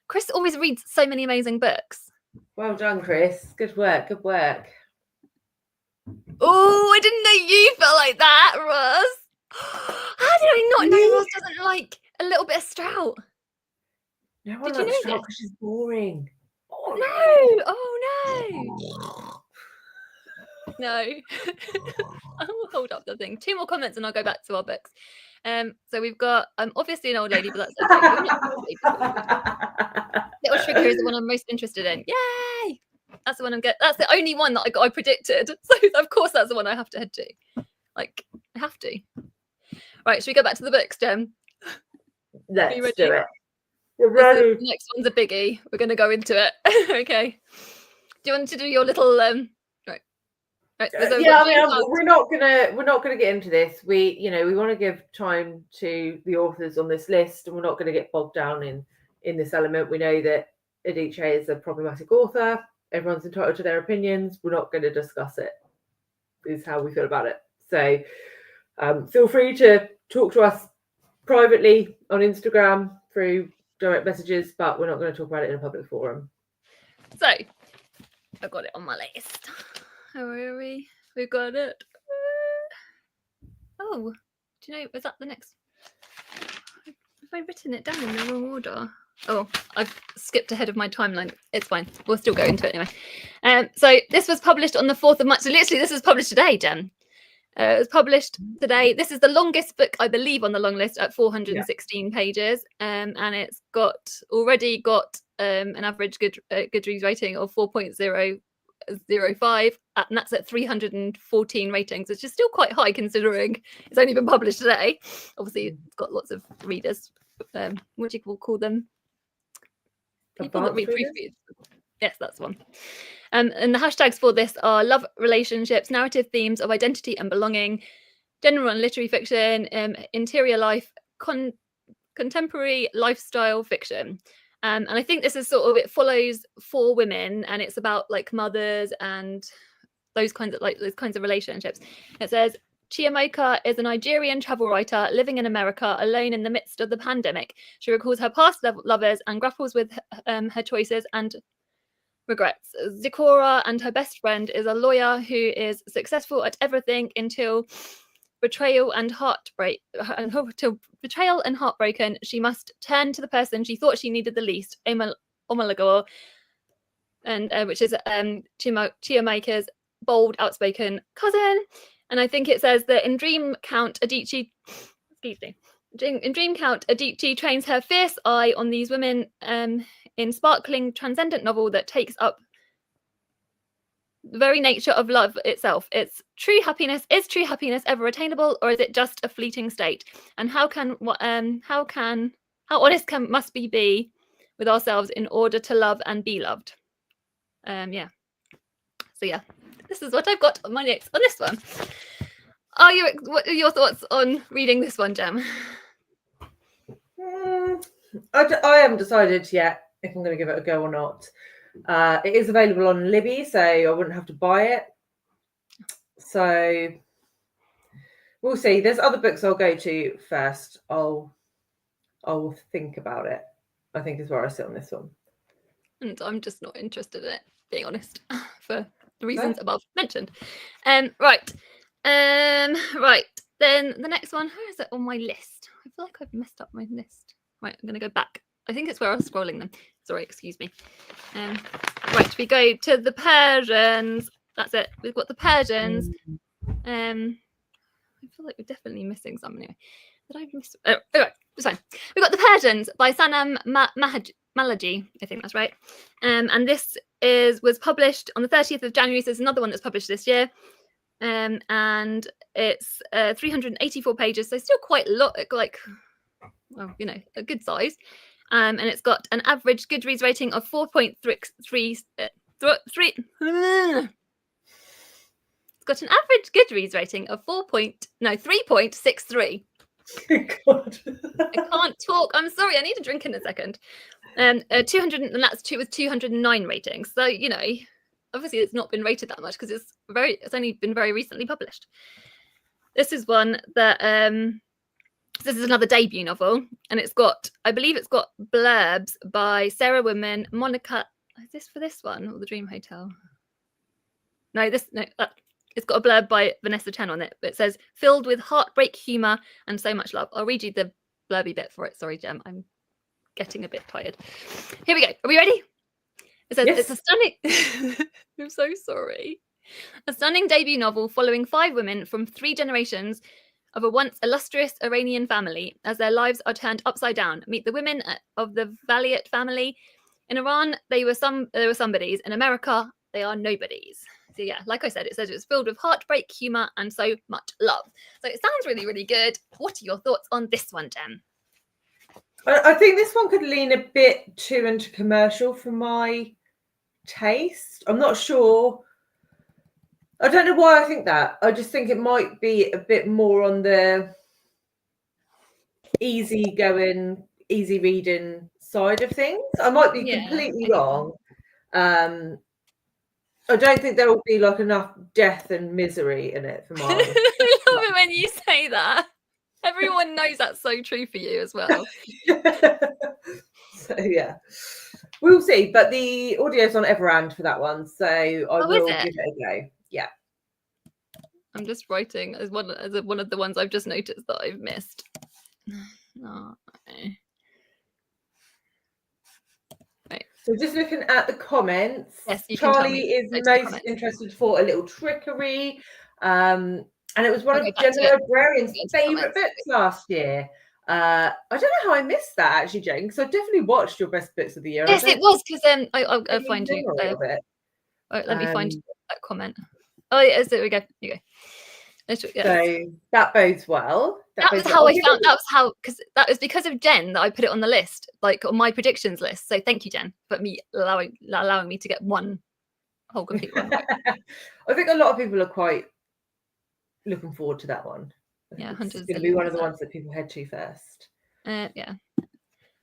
Chris always reads so many amazing books. Well done, Chris. Good work. Good work. Oh, I didn't know you felt like that, Ross. How did I not know Ross doesn't like a little bit of Strout? No one likes Strout because she's boring. No. Oh, no. No. I'll hold up the thing. 2 more comments and I'll go back to our books. So we've got obviously an old lady, but that's okay. Little Trickerie is the one I'm most interested in. Yay! That's the one that's the only one that I predicted. So of course that's the one I have to head to. Like, I have to. Right, should we go back to the books, Jem? Let's do it. You're ready. The next one's a biggie. We're gonna go into it. Okay. Do you want to do your little yeah, I mean, we're not gonna get into this. We want to give time to the authors on this list, and we're not going to get bogged down in this element. We know that Adichie is a problematic author. Everyone's entitled to their opinions. We're not going to discuss it. Is how we feel about it. So feel free to talk to us privately on Instagram through direct messages, but we're not going to talk about it in a public forum. So I've got it on my list. Where are we? We got it. Oh, do you know, was that the next? Have I written it down in the wrong order? Oh, I've skipped ahead of my timeline. It's fine. We'll still go into it anyway. So this was published on the 4th of March. So literally this was published today, Jen. It was published today. This is the longest book, I believe, on the long list at 416 pages. And it's already got an average Goodreads rating of 4.005, and that's at 314 ratings, which is still quite high considering it's only been published today. Obviously, it's got lots of readers. What do you call them? People that read proofreads. Yes, that's one. And the hashtags for this are love, relationships, narrative themes of identity and belonging, general and literary fiction, interior life, contemporary lifestyle fiction. And I think this is it follows 4 women, and it's about like mothers and those kinds of relationships. It says Chiamaka is a Nigerian travel writer living in America alone in the midst of the pandemic. She recalls her past lovers and grapples with her choices and regrets. Zikora and her best friend is a lawyer who is successful at everything until betrayal and heartbroken, she must turn to the person she thought she needed the least, Omalagor, and which is Chiamaka's bold, outspoken cousin. And I think it says that in Dream Count, Adichie trains her fierce eye on these women in sparkling, transcendent novel that takes up the very nature of love itself. Is true happiness ever attainable, or is it just a fleeting state? And how honest must we be with ourselves in order to love and be loved? So this is what I've got on my notes on this one. What are your thoughts on reading this one, Jem? I haven't decided yet if I'm going to give it a go or not. It is available on Libby, so I wouldn't have to buy it. So we'll see. There's other books I'll go to first. I'll think about it, I think, is where I sit on this one. and I'm just not interested in it, being honest, for the reasons above mentioned. Right. Then the next one, where is it on my list? I feel like I've messed up my list. Right, I'm going to go back. I think it's where I was scrolling them. Sorry, excuse me. Right, we go to the Persians. That's it. We've got the Persians. I feel like we're definitely missing some anyway. Did I miss? Oh, right, it's fine. We've got the Persians by Sanam Malaji. I think that's right. And this was published on the 30th of January. So there's another one that's published this year. And it's 384 pages, so still quite a lot, like, well, you know, a good size. And it's got an average Goodreads rating of 4.33. It's got an average Goodreads rating of 3.63. God. I can't talk. I'm sorry. I need a drink in a second. 200, and that's with 209 ratings. So, you know, obviously it's not been rated that much because it's only been very recently published. This is one that this is another debut novel, and I believe it's got blurbs by Sarah Woodman, Monica. Is this for this one or the Dream Hotel? It's got a blurb by Vanessa Chen on it. It says, filled with heartbreak, humour, and so much love. I'll read you the blurby bit for it. Sorry, Jem. I'm getting a bit tired. Here we go. Are we ready? It says, It's a stunning... I'm so sorry. A stunning debut novel following 5 women from 3 generations of a once illustrious Iranian family as their lives are turned upside down. Meet the women of the Valiant family. In Iran, they were somebodies. In America, they are nobodies. So yeah, like I said, it says it's filled with heartbreak, humour, and so much love. So it sounds really, really good. What are your thoughts on this one, Jem? I think this one could lean a bit too into commercial for my taste. I'm not sure. I don't know why I think that. I just think it might be a bit more on the easy going, easy reading side of things. I might be completely wrong. I don't think there will be like enough death and misery in it for my. I love it when you say that. Everyone knows that's so true for you as well. So yeah, we'll see. But the audio's on Everand for that one, so I will give it a go. Yeah. I'm just writing as one of the ones I've just noticed that I've missed. Oh, okay. Right. So just looking at the comments, yes, Charlie is most interested for A Little Trickerie. And it was one of Gemma O'Brien's favourite books last year. I don't know how I missed that actually, Jane, because I definitely watched your best books of the year. Yes, it was, because I'll find you. Right, let me find that comment. Oh, yes, there we go. Here you go. So that bodes well. That was because of Jen that I put it on the list, like on my predictions list. So thank you, Jen, for me allowing me to get one whole complete one. I think a lot of people are quite looking forward to that one. Yeah, it's going to be one of the ones that people head to first. Yeah.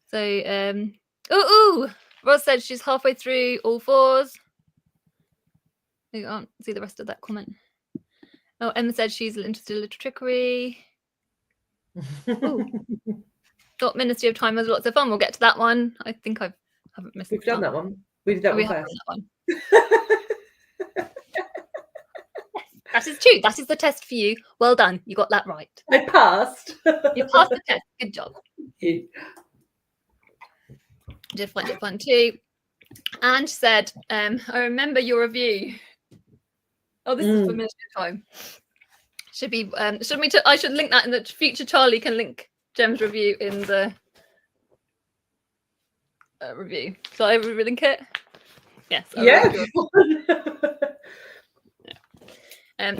So Roz said she's halfway through all 4s. I can't see the rest of that comment. Oh, Emma said she's interested in Little Trickerie. Thought Ministry of Time was lots of fun. We'll get to that one. I think I haven't missed. We've done that one. We did that one first. That is true. That is the test for you. Well done. You got that right. I passed. You passed the test. Good job. You. Did find it fun too. And said, I remember your review. Oh, this is for Ministry of Time. Should be. I should link that in the future. Charlie can link Jem's review in the review. So I link it. Yes.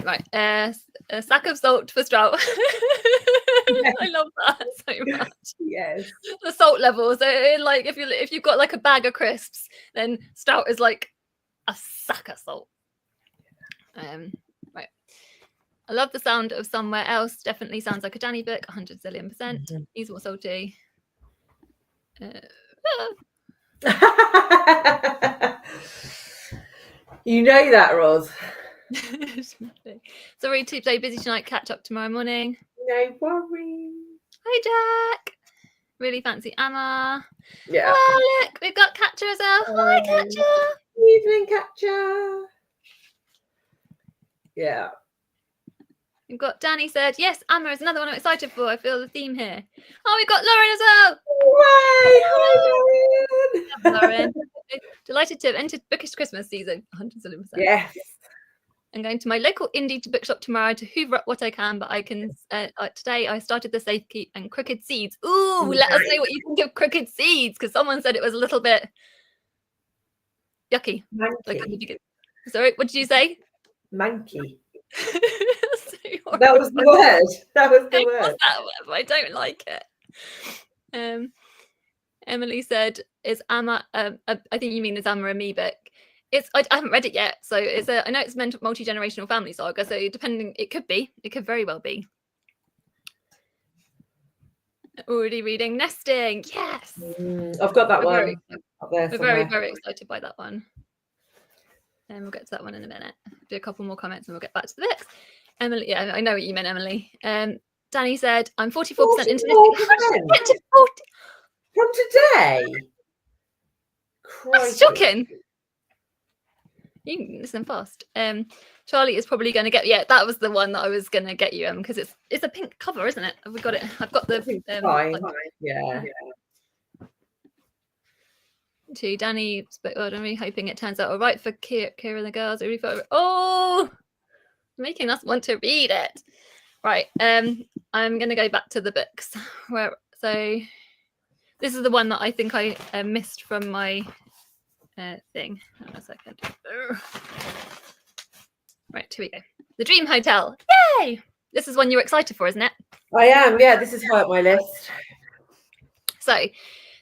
Right. A sack of salt for Strout. I love that so much. Yes. The salt level. So like if you've got like a bag of crisps, then Strout is like a sack of salt. Right. I love the sound of Somewhere Else. Definitely sounds like a Danny book, 100 zillion %. He's more salty. You know that, Roz. Sorry to busy tonight. Catch up tomorrow morning. No worries. Hi, Jack. Really fancy Amma. Yeah. Oh, look, we've got Katja as well. Hi, Katja. Evening, Katja. Yeah. We've got Danny said, yes, Amma is another one I'm excited for. I feel the theme here. Oh, we've got Lauren as well. Way! Hi, Lauren. Lauren. Delighted to have entered Bookish Christmas season. 100%. Yes. I'm going to my local indie bookshop tomorrow to hoover up what I can, but I can today I started the Safekeep and Crooked Seeds. Ooh, let us know what you think of Crooked Seeds, because someone said it was a little bit yucky. Sorry, what did you say? Manky. That was the word. That was the word. I don't like it. Emily said, "Is Amma? I think you mean is Amma a me book? I haven't read it yet, so I know it's meant multi-generational family saga. So depending, it could very well be. Already reading Nesting. Yes, I've got that one. We're very, very excited by that one. And we'll get to that one in a minute. Do a couple more comments and we'll get back to the books. Emily, yeah, I know what you meant, Emily. Danny said, I'm 44% into this. From today? That's shocking. You can listen fast. Charlie is probably going to get, that was the one that I was going to get you, because it's a pink cover, isn't it? Have we got it? I've got the yeah. To Danny, but I'm really hoping it turns out all right for Kira and the girls. Making us want to read it. Right. I'm going to go back to the books. So this is the one that I think I missed from my thing. Hang on a second. Right, here we go. The Dream Hotel. Yay! This is one you're excited for, isn't it? I am. Yeah, this is high up my list. So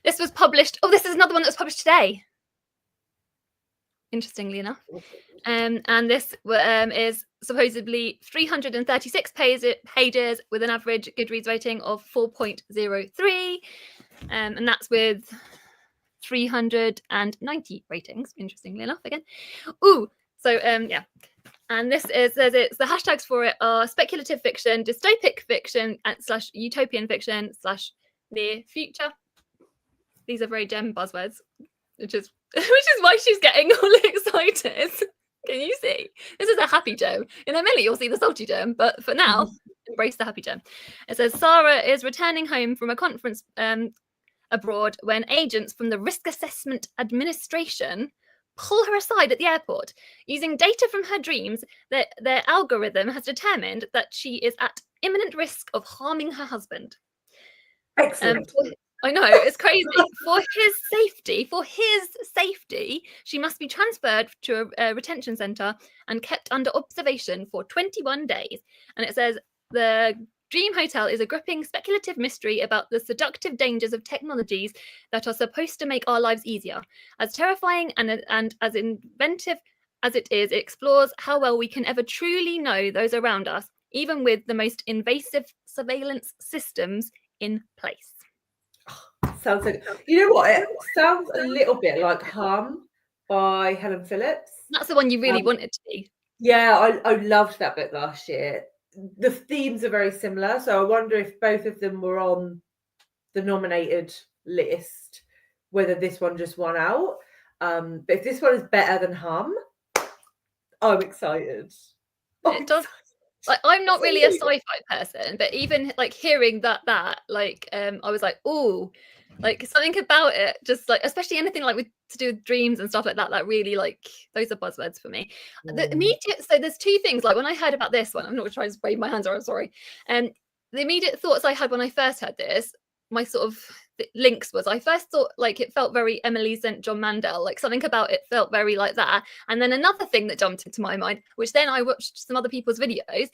this was published. Oh, this is another one that was published today. Interestingly enough. And this is supposedly 336 pages with an average Goodreads rating of 4.03. And that's with 390 ratings, interestingly enough, again. Ooh, so yeah. And this says it's the hashtags for it are speculative fiction, dystopic fiction, / utopian fiction / near future. These are very gem buzzwords, which is why she's getting all excited. Can you see? This is a happy gem. In a minute, you'll see the salty gem, but for now, embrace the happy gem. It says Sarah is returning home from a conference abroad when agents from the Risk Assessment Administration pull her aside at the airport. Using data from her dreams, their algorithm has determined that she is at imminent risk of harming her husband. Excellent. I know, it's crazy. For his safety, she must be transferred to a retention centre and kept under observation for 21 days. And it says the Dream Hotel is a gripping speculative mystery about the seductive dangers of technologies that are supposed to make our lives easier. As terrifying and as inventive as it is, it explores how well we can ever truly know those around us, even with the most invasive surveillance systems in place. Sounds like, you know what? It sounds a little bit like Hum by Helen Phillips. That's the one you really wanted to be. Yeah, I loved that book last year. The themes are very similar, so I wonder if both of them were on the nominated list, whether this one just won out. But if this one is better than Hum, I'm excited. It does. Like, I'm not really a sci-fi person, but even like hearing that like I was like, oh, like something about it, just like, especially anything like to do with dreams and stuff like that really, like, those are buzzwords for me. The immediate, so there's two things, like when I heard about this one, I'm not going to try to wave my hands around, sorry. The immediate thoughts I had when I first heard this, my sort of links was, I first thought like it felt very Emily St. John Mandel, like something about it felt very like that. And then another thing that jumped into my mind, which then I watched some other people's videos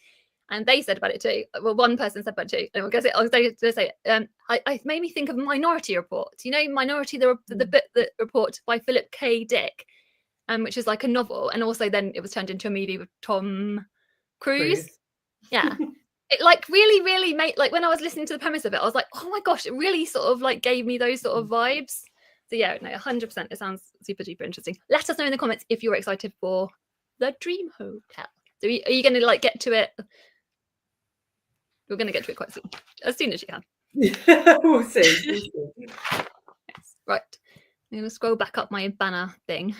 and they said about it too. Well, one person said about it too. And I was going to say, it made me think of Minority Report. You know, Minority, the book, the report by Philip K. Dick, which is like a novel. And also then it was turned into a movie with Tom Cruise. Yeah. It like really, really made, like when I was listening to the premise of it, I was like, oh my gosh, it really sort of like gave me those sort of vibes. So yeah, no, 100%. It sounds super duper interesting. Let us know in the comments if you're excited for the Dream Hotel. So are you going to like get to it? We're going to get to it quite soon, as you can. We'll see. Right. I'm going to scroll back up my banner thing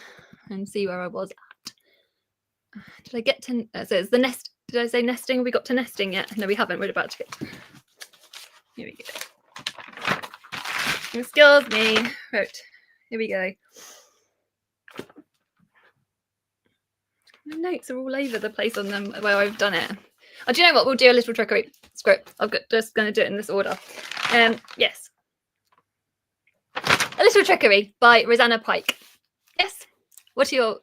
and see where I was at. Did I get to... so it's the nest... Did I say nesting? Have we got to nesting yet? No, we haven't. We're about to get... Here we go. Excuse me. Right. Here we go. My notes are all over the place on them where I've done it. Oh, do you know what? We'll do a little trickery. Screw it. I'm just going to do it in this order. Yes. A Little Trickery by Rosanna Pike. Yes. What are your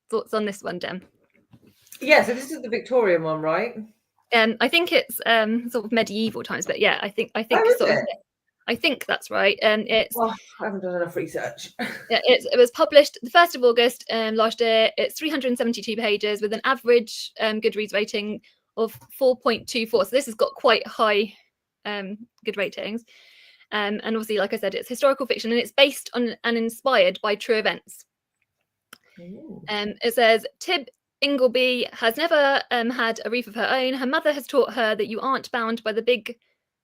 thoughts on this one, Jem? Yeah, so this is the Victorian one, right? I think it's sort of medieval times, but yeah, I think sort of. I think that's right. It's. Well, I haven't done enough research. Yeah, it was published the 1st of August last year. It's 372 pages with an average Goodreads rating of 4.24. So this has got quite high good ratings. And obviously, like I said, it's historical fiction and it's based on and inspired by true events. It says, Tib Ingleby has never had a roof of her own. Her mother has taught her that you aren't bound by the big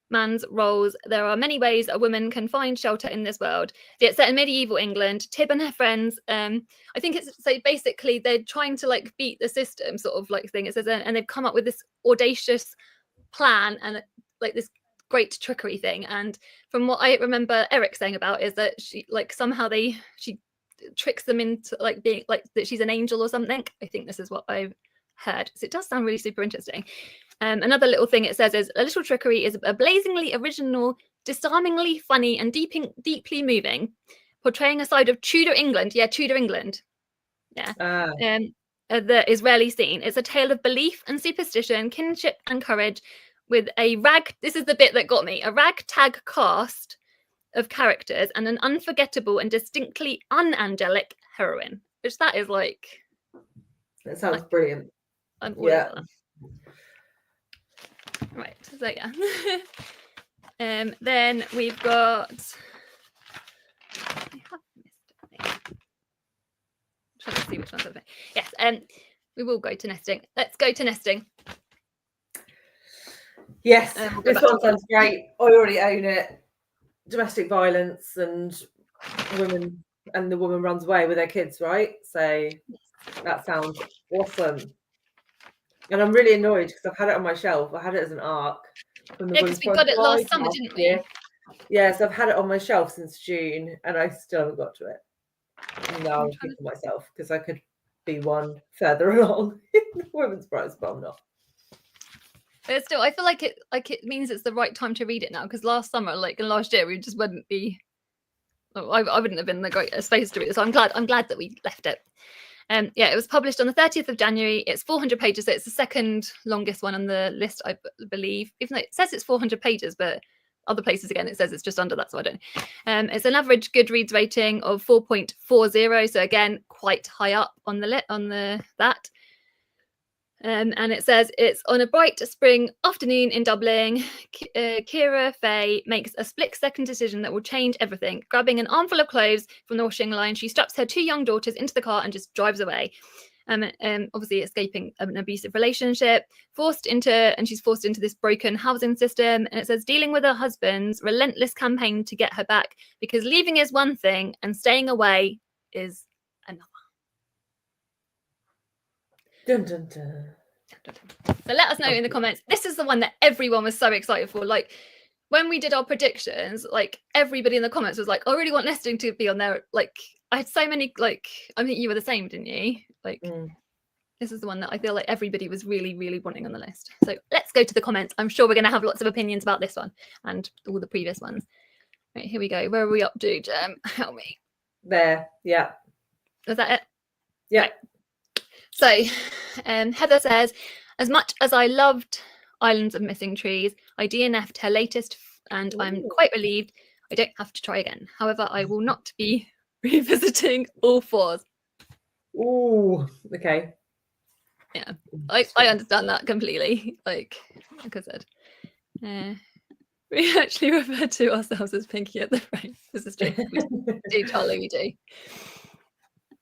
man's roles. There are many ways a woman can find shelter in this world. It's set in medieval England. Tib and her friends, I think it's so basically they're trying to like beat the system sort of like thing. It says, and they've come up with this audacious plan and like this great trickery thing. And from what I remember Eric saying about is that she like somehow she tricks them into like being like that she's an angel or something. I think this is what I've heard. So it does sound really super interesting. Another little thing it says is A Little Trickery is a blazingly original, disarmingly funny and deeply moving, portraying a side of Tudor England. Yeah, Tudor England. Yeah. That is rarely seen. It's a tale of belief and superstition, kinship and courage, with this is the bit that got me, a ragtag cast of characters and an unforgettable and distinctly unangelic heroine, which that is like... That sounds brilliant. I'm all over that. Right, so yeah. Then we've got... I have missed it. I'm trying to see which one's over. Yes, we will go to nesting. Let's go to nesting. Yes, this one sounds great. I already own it. Domestic violence and women, and the woman runs away with their kids, right? So that sounds awesome. And I'm really annoyed because I've had it on my shelf. I had it as an arc. Yeah, because we got it last summer, didn't we? Yes, I've had it on my shelf since June and I still haven't got to it. And now I'm thinking to myself because I could be one further along in the women's prize, but I'm not. But still, I feel like it means it's the right time to read it now, because last summer, like in last year, we just wouldn't be. I wouldn't have been the great space to read it. So I'm glad that we left it. Yeah, it was published on the 30th of January. It's 400 pages, so it's the second longest one on the list, I believe. Even though it says it's 400 pages, but other places again it says it's just under that, so I don't know. It's an average Goodreads rating of 4.40, so again quite high up on that. And it says it's on a bright spring afternoon in Dublin. Kira Fay makes a split-second decision that will change everything. Grabbing an armful of clothes from the washing line, she straps her 2 young daughters into the car and just drives away. Obviously escaping an abusive relationship, she's forced into this broken housing system. And it says dealing with her husband's relentless campaign to get her back, because leaving is one thing and staying away is another. Dun, dun, dun. So let us know in the comments. This is the one that everyone was so excited for. Like when we did our predictions, like everybody in the comments was like, I really want nesting to be on there. Like I had so many, like, I think you were the same, didn't you? Like this is the one that I feel like everybody was really, really wanting on the list. So let's go to the comments. I'm sure we're going to have lots of opinions about this one and all the previous ones. Right, here we go. Where are we up to, Jem? Help me. There, yeah. Was that it? Yeah. Right. So Heather says, as much as I loved Islands of Missing Trees, I DNF'd her latest and I'm quite relieved I don't have to try again. However, I will not be revisiting all 4s. Ooh, okay. Yeah, I understand that completely. Like I said, we actually refer to ourselves as Pinky at the frame. This is true. We do, Charlie, we do.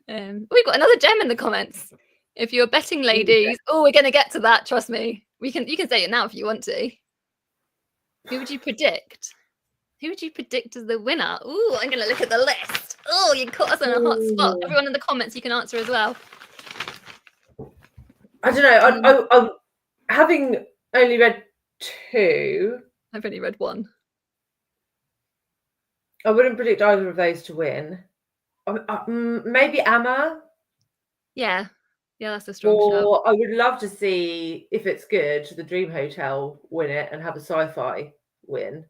We've got another gem in the comments. If you're betting ladies, we're going to get to that. Trust me. You can say it now if you want to. Who would you predict? Who would you predict as the winner? Ooh, I'm going to look at the list. Oh, you caught us in a hot spot. Everyone in the comments, you can answer as well. I don't know. I'm having only read 2. I've only read 1. I wouldn't predict either of those to win. Maybe Amma. Yeah, that's a strong shout. I would love to see, if it's good, the Dream Hotel win it and have a sci-fi win.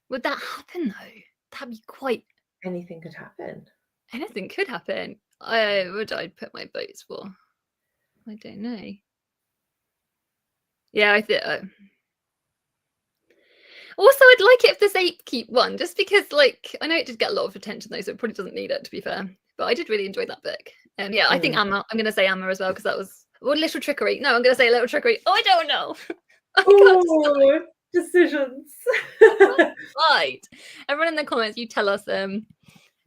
Would that happen though? That'd be quite. Anything could happen. Anything could happen. Would I put my votes for? I don't know. Yeah, I think. Also, I'd like it if this Apekeep won, just because, like, I know it did get a lot of attention though, so it probably doesn't need it, to be fair. But I did really enjoy that book. Yeah, I think Amma. I'm going to say Amma as well because that was Little Trickerie. No, I'm going to say Little Trickery. Oh, I don't know. Oh, decisions. Right. Everyone in the comments, you tell us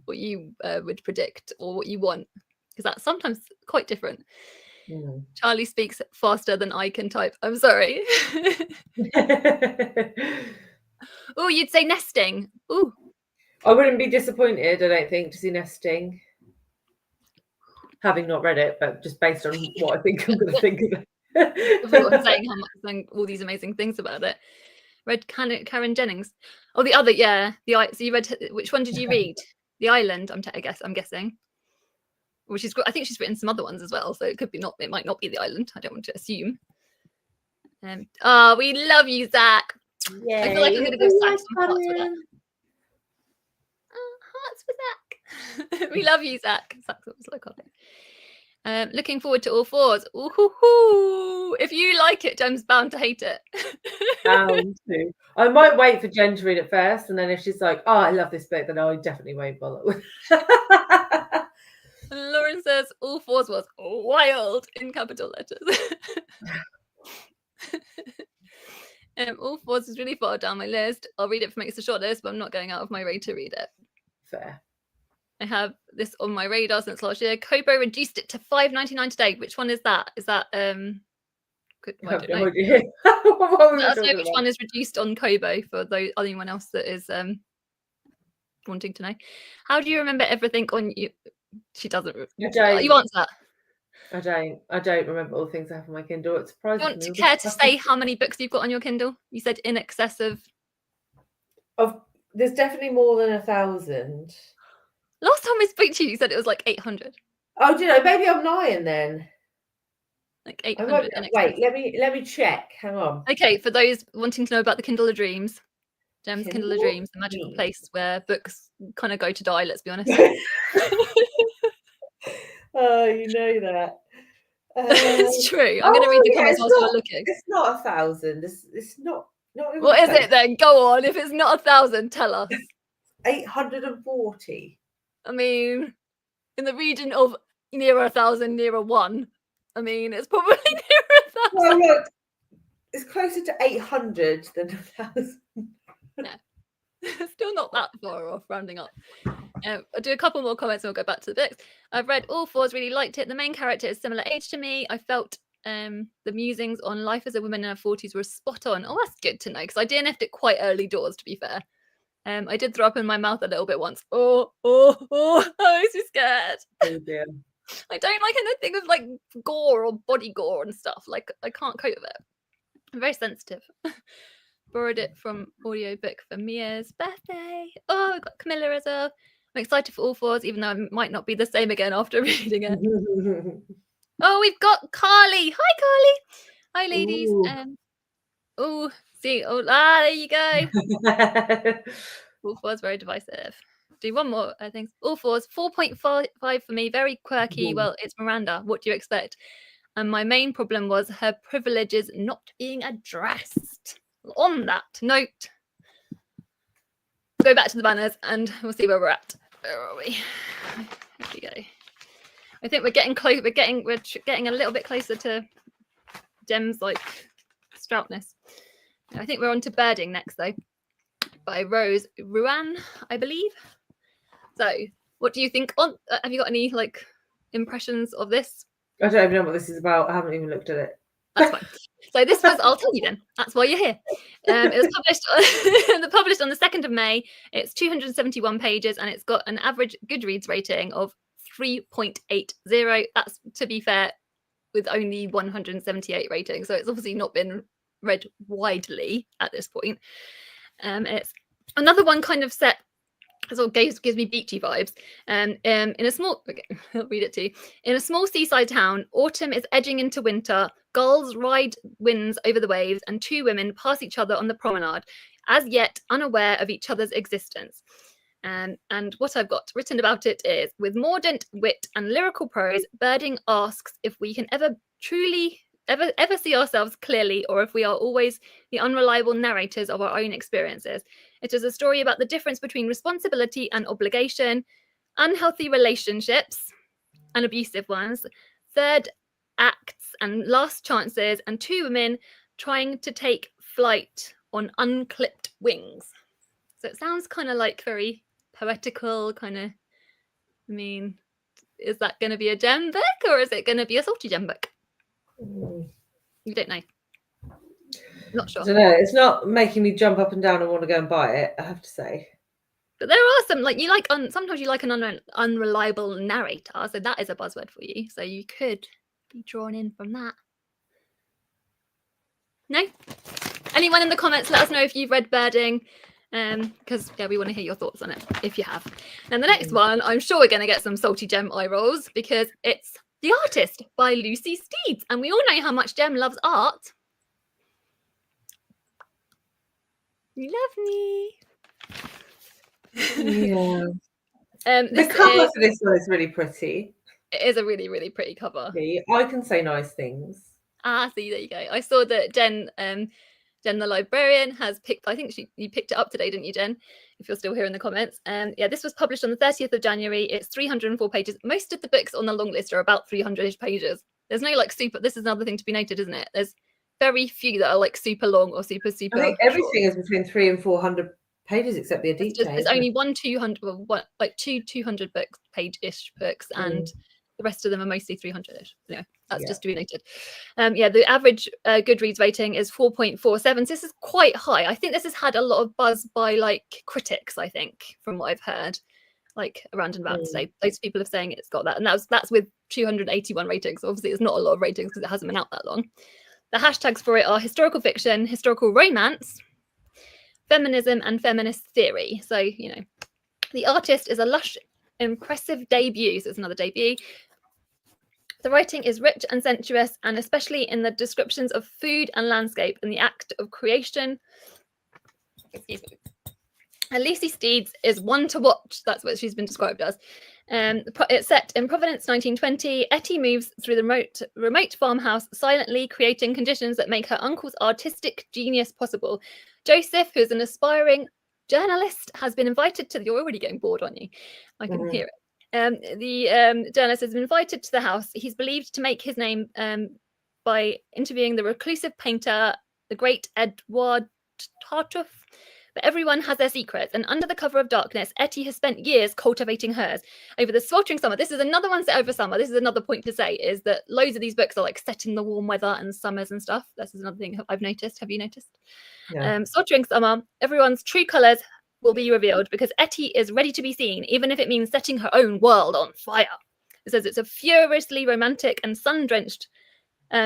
what you would predict or what you want, because that's sometimes quite different. Charlie speaks faster than I can type. I'm sorry. Oh, you'd say nesting. Ooh. I wouldn't be disappointed, I don't think, to see nesting. Having not read it, but just based on what I think I'm going to think of it. Everyone's saying all these amazing things about it. Read Karen Jennings. Oh, the other, yeah. So you read, which one did you read? The Island, I'm guessing. Which is, I think she's written some other ones as well, so it could be not. It might not be The Island. I don't want to assume. Oh, we love you, Zach. Yay. I feel like I'm going to go Zach some hearts with that. Hearts for Zach. We love you, Zach. Zach's so cool. Looking forward to all 4s. Ooh, if you like it, Jem's bound to hate it. Bound to. I might wait for Jen to read it first, and then if she's like, "Oh, I love this book," then I definitely won't bother with. And Lauren says all 4s was wild in capital letters. All 4s is really far down my list. I'll read it for makes a short list, but I'm not going out of my way to read it. Fair. I have this on my radar since last year. Kobo reduced it to $5.99 today. Which one is that? Is that I don't know. Which one is reduced on Kobo for anyone else that is wanting to know? How do you remember everything on you? She doesn't. You answer that. I don't remember all the things I have on my Kindle. It's surprising. You want to care to say how many books you've got on your Kindle? You said in excess of. There's definitely more than 1,000. Last time I spoke to you, you said it was like 800. Oh, do you know? Maybe I'm lying then. Like 800. Wait, let me check. Hang on. Okay, for those wanting to know about the Kindle of Dreams, Gem's Kindle of Dreams, the magical place where books kind of go to die. Let's be honest. Oh, you know that. It's true. I'm going to read the comments whilst we're looking. It's not 1,000. It's not. What is it then? Go on. If it's not 1,000, tell us. 840. I mean, in the region of near 1,000, near 1. I mean, it's probably near 1,000. Well, look, it's closer to 800 than 1,000. No. Still not that far off, rounding up. I'll do a couple more comments and we'll go back to the books. I've read all 4s, really liked it. The main character is similar age to me. I felt the musings on life as a woman in her 40s were spot on. Oh, that's good to know, because I DNF'd it quite early doors, to be fair. I did throw up in my mouth a little bit once. Oh, I was so scared. Oh dear. I don't like anything with like gore or body gore and stuff. Like, I can't cope with it. I'm very sensitive. Borrowed it from audiobook for Mia's birthday. Oh, I got Camilla as well. I'm excited for all 4s, even though it might not be the same again after reading it. Oh, we've got Carly. Hi, Carly. Hi, ladies. There you go. All 4s very divisive. Do one more, I think. All 4s, 4.55 for me. Very quirky. Well, it's Miranda. What do you expect? And my main problem was her privileges not being addressed. On that note, go back to the banners and we'll see where we're at. Where are we? Here we go. I think we're getting close. We're getting a little bit closer to Gem's like Stroutness. I think we're on to Birding next, though, by Rose Ruan, I believe. So, what do you think? Have you got any like impressions of this? I don't even know what this is about. I haven't even looked at it. That's fine. So this was, I'll tell you then. That's why you're here. It was published on the 2nd of May. It's 271 pages and it's got an average Goodreads rating of 3.80. That's, to be fair, with only 178 ratings. So it's obviously not been read widely at this point. It's another one kind of set, sort of gives me beachy vibes. In a small, okay, I'll read it to you. In a small seaside town, autumn is edging into winter. Gulls ride winds over the waves, and two women pass each other on the promenade, as yet unaware of each other's existence. And what I've got written about it is, with mordant wit and lyrical prose, Birding asks if we can ever see ourselves clearly, or if we are always the unreliable narrators of our own experiences. It is a story about the difference between responsibility and obligation, unhealthy relationships and abusive ones, third acts and last chances, and two women trying to take flight on unclipped wings. So it sounds kind of like very poetical, kind of, I mean, is that going to be a gem book or is it going to be a salty gem book? You don't know. Not sure. I don't know. It's not making me jump up and down and want to go and buy it, I have to say. But there are some, like, you like, sometimes you like an unreliable narrator, so that is a buzzword for you. So you could be drawn in from that. No? Anyone in the comments, let us know if you've read Birding, because yeah, we want to hear your thoughts on it if you have. And the next one, I'm sure we're going to get some salty gem eye rolls, because it's The Artist by Lucy Steeds, and we all know how much Gem loves art. You love me. Yeah. The cover for this one is really pretty. It is a really, really pretty cover. I can say nice things. See, there you go. I saw that Jen the librarian has picked, I think you picked it up today, didn't you, Jen? If you're still here in the comments. Yeah, this was published on the 30th of January. It's 304 pages. Most of the books on the long list are about 300-ish pages. There's no like super, this is another thing to be noted, isn't it? There's very few that are like super long or super I think everything short. is between 300 and 400 pages except the Aditya. There's only two 200 books, page-ish books, and the rest of them are mostly 300-ish. Anyway, that's just to be noted. Yeah, the average Goodreads rating is 4.47. So this is quite high. I think this has had a lot of buzz by like critics, I think, from what I've heard, like around and about today. Those people are saying it's got that. And that's with 281 ratings. Obviously, it's not a lot of ratings because it hasn't been out that long. The hashtags for it are historical fiction, historical romance, feminism, and feminist theory. So, you know, The Artist is a lush, impressive debut. So it's another debut. The writing is rich and sensuous, and especially in the descriptions of food and landscape and the act of creation. Excuse me. And Lucy Steeds is one to watch. That's what she's been described as. It's set in Providence, 1920. Etty moves through the remote farmhouse, silently creating conditions that make her uncle's artistic genius possible. Joseph, who's an aspiring journalist, has been invited to... You're already getting bored, aren't you? I can hear it. The journalist has been invited to the house. He's believed to make his name by interviewing the reclusive painter, the great Edward Tartuffe. But everyone has their secrets, and under the cover of darkness, Etty has spent years cultivating hers. Over the sweltering summer, this is another one set over summer. This is another point to say, is that loads of these books are like set in the warm weather and summers and stuff. This is another thing I've noticed. Have you noticed? Yeah. Sweltering summer, everyone's true colours will be revealed because Etty is ready to be seen, even if it means setting her own world on fire. It says it's a furiously romantic and sun-drenched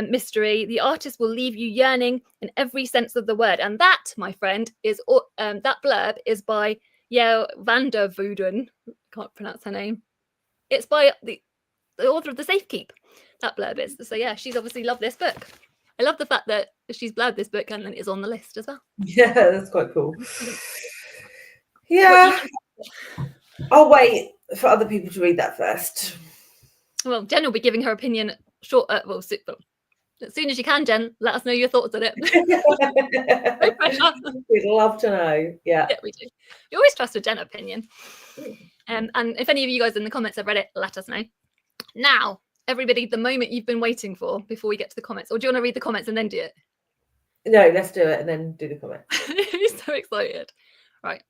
mystery. The artist will leave you yearning in every sense of the word. And that, my friend, is that blurb is by Yael van der Wouden. Can't pronounce her name. It's by the author of The Safekeep. That blurb is. So yeah, she's obviously loved this book. I love the fact that she's blabbed this book and then is on the list as well. Yeah, that's quite cool. Yeah. I'll wait for other people to read that first. Well, Jen will be giving her opinion short. As soon as you can, Jen, let us know your thoughts on it. No pressure. We'd love to know. Yeah, we do. You always trust a Jen opinion. And if any of you guys in the comments have read it, let us know. Now, everybody, the moment you've been waiting for before we get to the comments. Or do you want to read the comments and then do it? No, let's do it and then do the comments. I'm so excited. Right.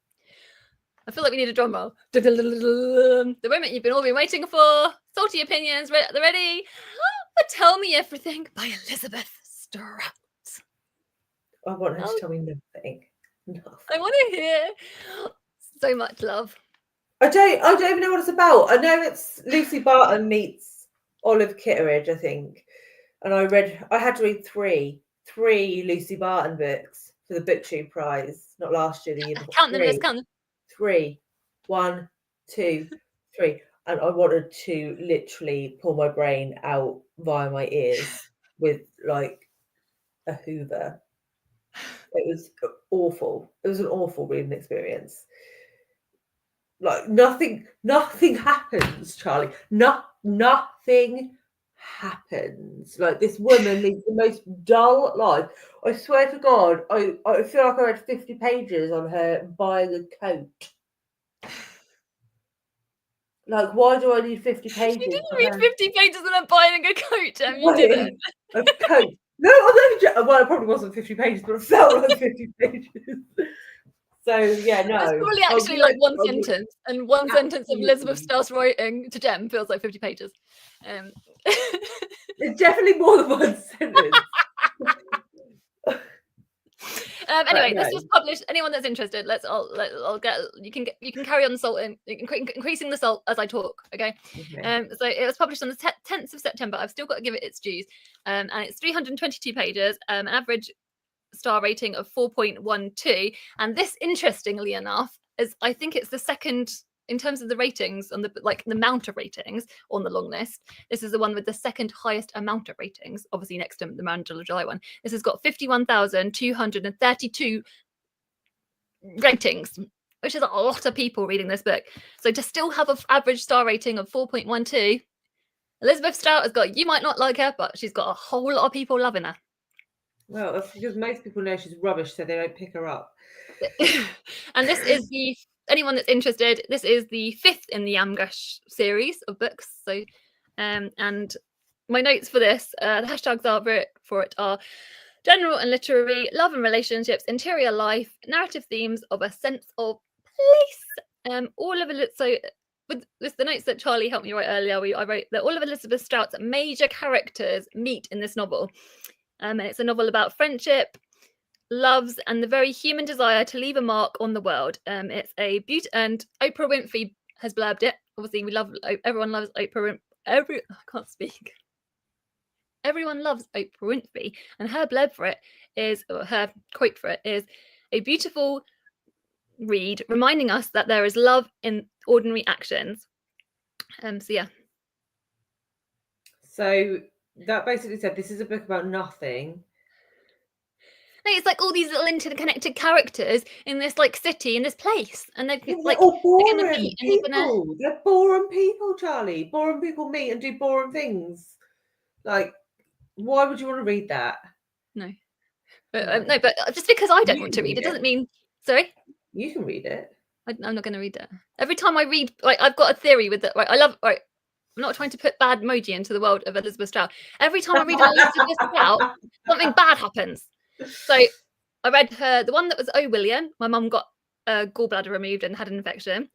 I feel like we need a drum roll. The moment you've all been waiting for. Salty opinions. Ready? Tell Me Everything by Elizabeth Strout. I want her to tell me nothing. I want to hear so much love. I don't even know what it's about. I know it's Lucy Barton meets Olive Kitteridge, I think. And I had to read three Lucy Barton books for the Booktube prize. Not last year, the year before. Let's count them. 3. 1, 2, 3. And I wanted to literally pull my brain out via my ears with like a Hoover. It was awful. It was an awful reading experience. Like nothing happens, Charlie. Nothing happens. Like this woman leads the most dull life. I swear to God, I feel like I read 50 pages on her buying a coat. Like, why do I need 50 pages? You didn't read 50 pages on her buying a coat, Em. You didn't. A coat. No, well, it probably wasn't 50 pages, but it felt like 50 pages. So yeah, no. It's probably actually like one sentence, and one sentence of Elizabeth Stout's writing to Jem feels like 50 pages. It's definitely more than one sentence. Anyway, this was published. Anyone that's interested, I'll get. You can carry on salting, increasing the salt as I talk. Okay. So it was published on the 10th of September. I've still got to give it its dues, and it's 322 pages. An average star rating of 4.12, and this, interestingly enough, is I think it's the second in terms of the ratings on the amount of ratings on the long list. This is the one with the second highest amount of ratings, obviously next to the Mandela July one. This has got 51,232 ratings, which is a lot of people reading this book. So to still have an average star rating of 4.12, Elizabeth Strout has got, you might not like her, but she's got a whole lot of people loving her. Well, that's because most people know she's rubbish, so they don't pick her up. And this is anyone that's interested, this is the 5th in the Amgush series of books. So, and my notes for this, the hashtags for it are general and literary, love and relationships, interior life, narrative themes of a sense of place. All of it. So, with the notes that Charlie helped me write earlier, I wrote that all of Elizabeth Strout's major characters meet in this novel. And it's a novel about friendship, loves, and the very human desire to leave a mark on the world. It's a beauty, and Oprah Winfrey has blurbed it. Obviously, everyone loves Oprah. I can't speak. Everyone loves Oprah Winfrey, and her blurb for it is, or her quote for it is, a beautiful read reminding us that there is love in ordinary actions. So yeah. So that basically said this is a book about nothing. No, it's like all these little interconnected characters in this like city, in this place, and they're like all boring they're meet people. They're boring people, Charlie. Boring people meet and do boring things. Like, why would you want to read that? No, but just because I don't want to read it doesn't mean. Sorry, you can read it. I'm not going to read it. Every time I read, like I've got a theory with it. Right, I love. Right, I'm not trying to put bad emoji into the world of Elizabeth Strout. Every time I read Elizabeth Strout, something bad happens. So I read the one that was Oh William. My mum got a gallbladder removed and had an infection.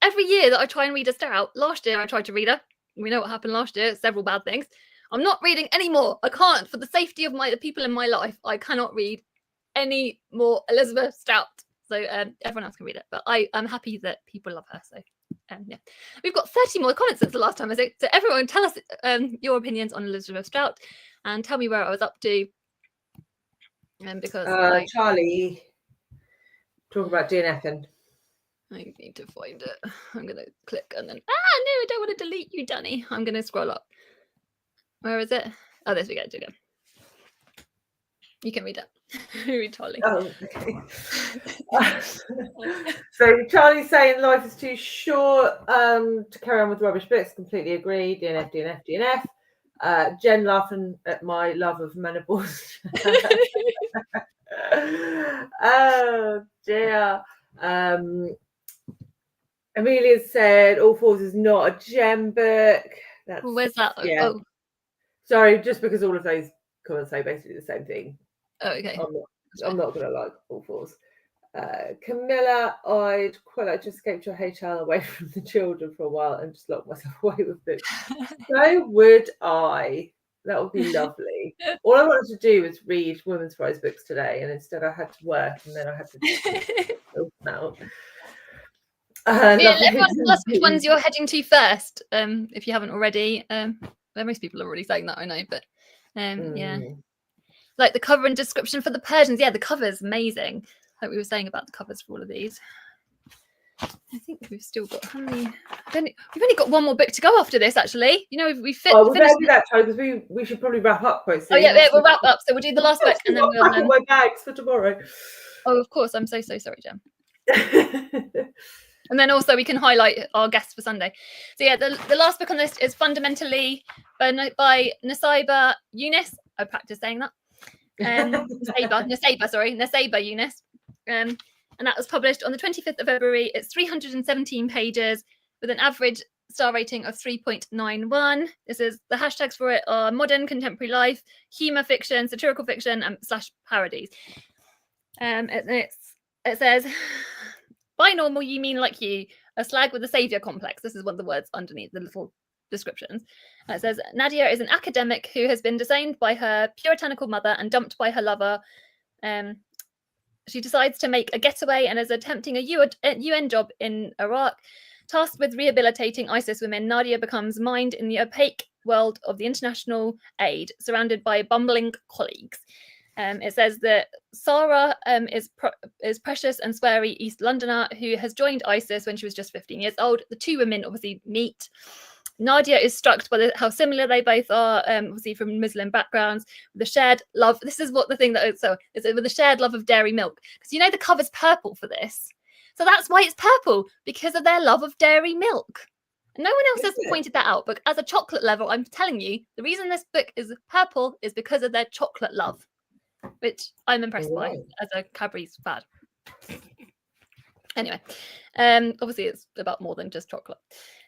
Every year that I try and read a Strout, last year I tried to read her. We know what happened last year, several bad things. I'm not reading anymore. I can't, for the safety of the people in my life, I cannot read any more Elizabeth Strout. So everyone else can read it. But I am happy that people love her. So yeah. We've got 30 more comments since the last time I said. So everyone tell us your opinions on Elizabeth Strout and tell me where I was up to. Because Charlie, talk about DNFing. I need to find it. I'm going to click and then no, I don't want to delete you, Danny. I'm going to scroll up. Where is it? Oh, there we go. You can read it. Read Charlie. Oh, okay. So Charlie's saying life is too short to carry on with rubbish books. Completely agree. DNF. Jen laughing at my love of menopause. Oh dear. Amelia said All Fours is not a gem book. Where's that? Yeah. Oh. Sorry, just because all of those comments say basically the same thing. Oh, okay. I'm not gonna like All Fours. Camilla, I'd quite like to escape to a hotel away from the children for a while and just lock myself away with books. So would I. That would be lovely. All I wanted to do was read women's prize books today, and instead I had to work, and then I had to open out. Everyone tell us which ones you're heading to first, if you haven't already. Most people are already saying that, I know, but yeah. Like the cover and description for the Persians. Yeah, the cover's amazing. Like we were saying about the covers for all of these. I think we've still got how many? We've only got one more book to go after this, actually. You know, we fit. Oh, we'll do that time because we should probably wrap up quite soon. Oh yeah, we'll wrap up. So we'll do the last book and then we'll. Pack all my bags for tomorrow. Oh, of course. I'm so sorry, Jem. And then also we can highlight our guests for Sunday. So yeah, the last book on this is Fundamentally by Nasaiba Yunus. I practiced saying that. Nasaiba Yunus. And that was published on the 25th of February. It's 317 pages with an average star rating of 3.91. This is the hashtags for it are modern contemporary life, humor fiction, satirical fiction, and / parodies. It says, by normal you mean like you, a slag with a saviour complex. This is one of the words underneath the little descriptions. It says, Nadia is an academic who has been disowned by her puritanical mother and dumped by her lover. She decides to make a getaway and is attempting a UN job in Iraq. Tasked with rehabilitating ISIS women, Nadia becomes mined in the opaque world of the international aid, surrounded by bumbling colleagues. It says that Sarah is precious and sweary East Londoner who has joined ISIS when she was just 15 years old. The two women obviously meet. Nadia is struck by how similar they both are, obviously from Muslim backgrounds, with a shared love. This is what the thing that is with a shared love of dairy milk. Because you know the cover's purple for this. So that's why it's purple, because of their love of dairy milk. And no one else has pointed that out. But as a chocolate level, I'm telling you, the reason this book is purple is because of their chocolate love, which I'm impressed by as a Cadbury's fan. Anyway, obviously it's about more than just chocolate.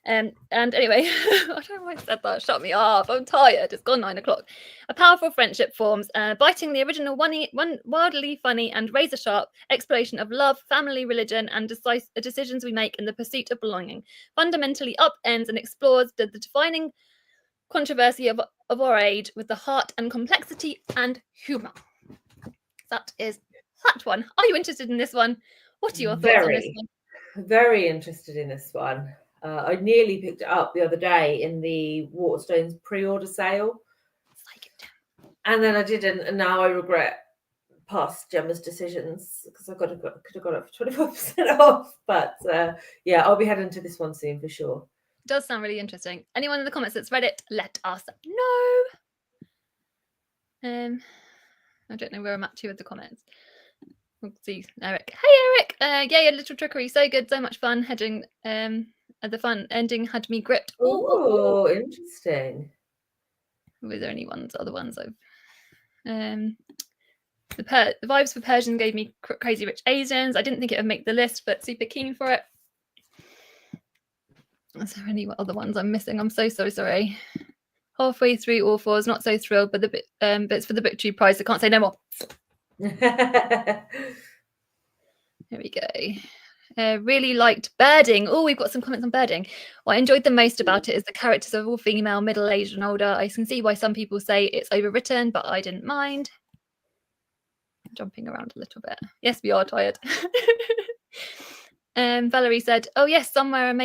And anyway, I don't know why I said that. Shut me up. I'm tired. It's gone 9 o'clock. A powerful friendship forms, biting the original one wildly funny and razor sharp exploration of love, family, religion, and decisions we make in the pursuit of belonging. Fundamentally upends and explores the defining controversy of our age with the heart and complexity and humour. That is that one. Are you interested in this one? What are your thoughts on this one? Very interested in this one. I nearly picked it up the other day in the Waterstones pre-order sale. And then I didn't, and now I regret past Gemma's decisions because I could have got it for 25% off. But yeah, I'll be heading to this one soon for sure. It does sound really interesting. Anyone in the comments that's read it, let us know. I don't know where I'm at to with the comments. We'll see. Eric. Hey, Eric. Yay, a Little Trickerie. So good. So much fun. Heading the fun ending had me gripped. Oh, interesting. Were there any other ones I've... The vibes for Persian gave me Crazy Rich Asians. I didn't think it would make the list, but super keen for it. Is there any other ones I'm missing? I'm so sorry. Halfway through all fours, not so thrilled, but the bits for the Booktube prize. I can't say no more. Here we go. Really liked Birding. Oh, we've got some comments on Birding. What I enjoyed the most about it is the characters are all female, middle-aged and older. I can see why some people say it's overwritten, but I didn't mind. I'm jumping around a little bit. Yes, we are tired. Valerie said, oh yes, somewhere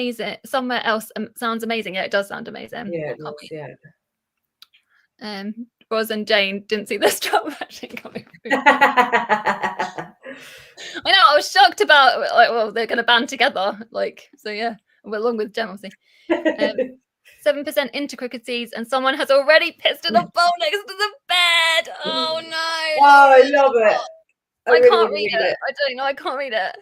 else sounds amazing. Yeah, it does sound amazing. Yeah, it does, yeah. Roz and Jane didn't see the Strout matching coming through. I know, I was shocked about, like, well, they're going to band together. Like, so yeah, along with Jem, obviously. 7% into Cricketseeds, and someone has already pissed in a bowl next to the bed. Oh no. Oh, I love it. I can't read it. I don't know. I can't read it.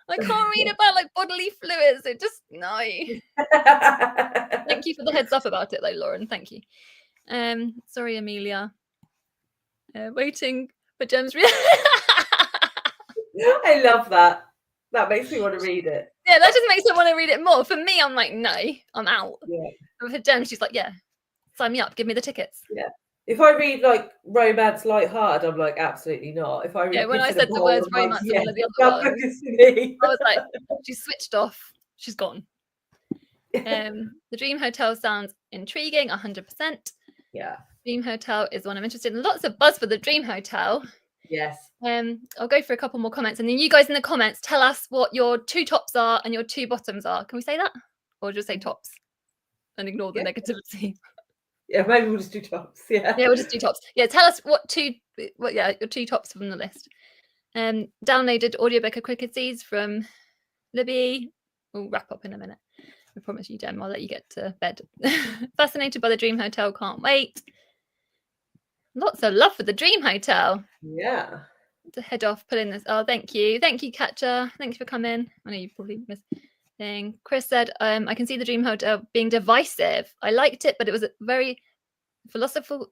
I can't read about like bodily fluids. It just, no. Thank you for the heads up about it though, Lauren. Thank you. Sorry, Amelia. Waiting for Jem's I love that. That makes me want to read it. Yeah, that just makes me want to read it more. For me, I'm like, no, I'm out. Yeah. But for Jem, she's like, yeah, sign me up, give me the tickets. Yeah. If I read like romance lighthearted, I'm like, absolutely not. If I read, when I said the words romance, like, one of the other ones, I was like, she's switched off. She's gone. The Dream Hotel sounds intriguing, 100%. Yeah. Dream Hotel is one I'm interested in. Lots of buzz for the Dream Hotel. Yes. I'll go for a couple more comments, and then you guys in the comments tell us what your 2 tops are and your 2 bottoms are. Can we say that, or just say tops and ignore the negativity? Yeah, maybe we'll just do tops. Yeah. Yeah, we'll just do tops. Yeah, tell us your 2 tops from the list. Downloaded audiobook of Crooked Seas from Libby. We'll wrap up in a minute. I promise you, Jem. I'll let you get to bed. Fascinated by the Dream Hotel. Can't wait. Lots of love for the Dream Hotel. Yeah. To head off, put in this. Oh, thank you, Katja. Thanks for coming. I know you probably missed thing. Chris said, I can see the Dream Hotel being divisive. I liked it, but it was very philosophical.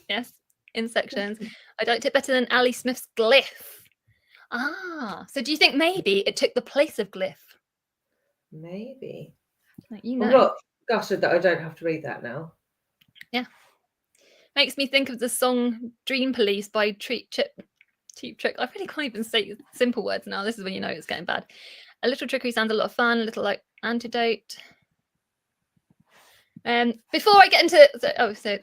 Yes, in sections. I liked it better than Ali Smith's Glyph. So do you think maybe it took the place of Glyph? Maybe. You know. I'm not gutted that I don't have to read that now. Yeah. Makes me think of the song Dream Police by Cheap Trick. I really can't even say simple words now. This is when you know it's getting bad. A Little Trickerie sounds a lot of fun. A little like Antidote. Before I get into... So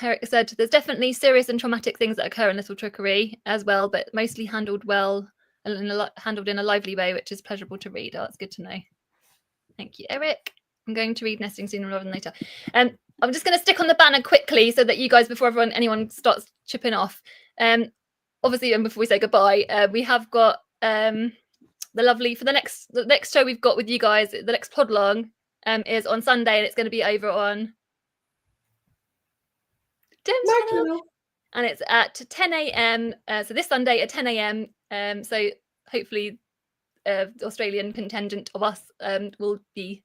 Eric said, there's definitely serious and traumatic things that occur in Little Trickerie as well, but mostly handled well and handled in a lively way, which is pleasurable to read. Oh, that's good to know. Thank you, Eric. I'm going to read Nesting sooner rather than later. I'm just going to stick on the banner quickly so that you guys, before anyone starts chipping off, obviously, and before we say goodbye, we have got the next show we've got with you guys. The next Plodalong is on Sunday, and it's going to be over on Jem's channel, and it's at 10 a.m. So this Sunday at 10 a.m. So hopefully, the Australian contingent of us will be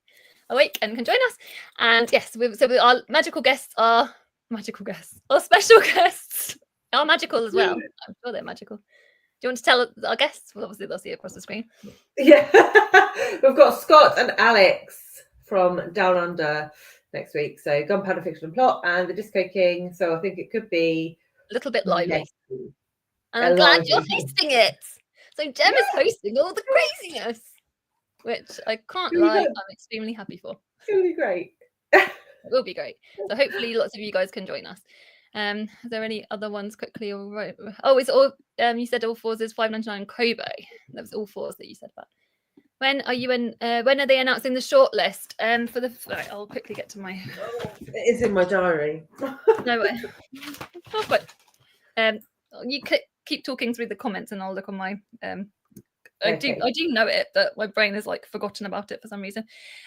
awake and can join us. And yes, our magical guests are magical guests. Our special guests are magical as well. I'm sure they're magical. Do you want to tell our guests? Well, obviously they'll see it across the screen. Yeah. We've got Scott and Alex from Down Under next week. So Gunpowder Fiction and Plot and the Disco King. So I think it could be a little bit lively. And I'm glad you're hosting it. So Jem is hosting all the craziness, which I can't lie, I'm extremely happy for. It'll be great. It will be great. So hopefully lots of you guys can join us. Are there any other ones quickly? All right. Oh, it's all. You said all fours is $5.99 Kobo. That was all fours that you said about. When are you in? When are they announcing the shortlist? For the. Right, I'll quickly get to my. It is in my diary. No way. Oh, but you keep talking through the comments, and I'll look on my. I do know it, but my brain has like forgotten about it for some reason.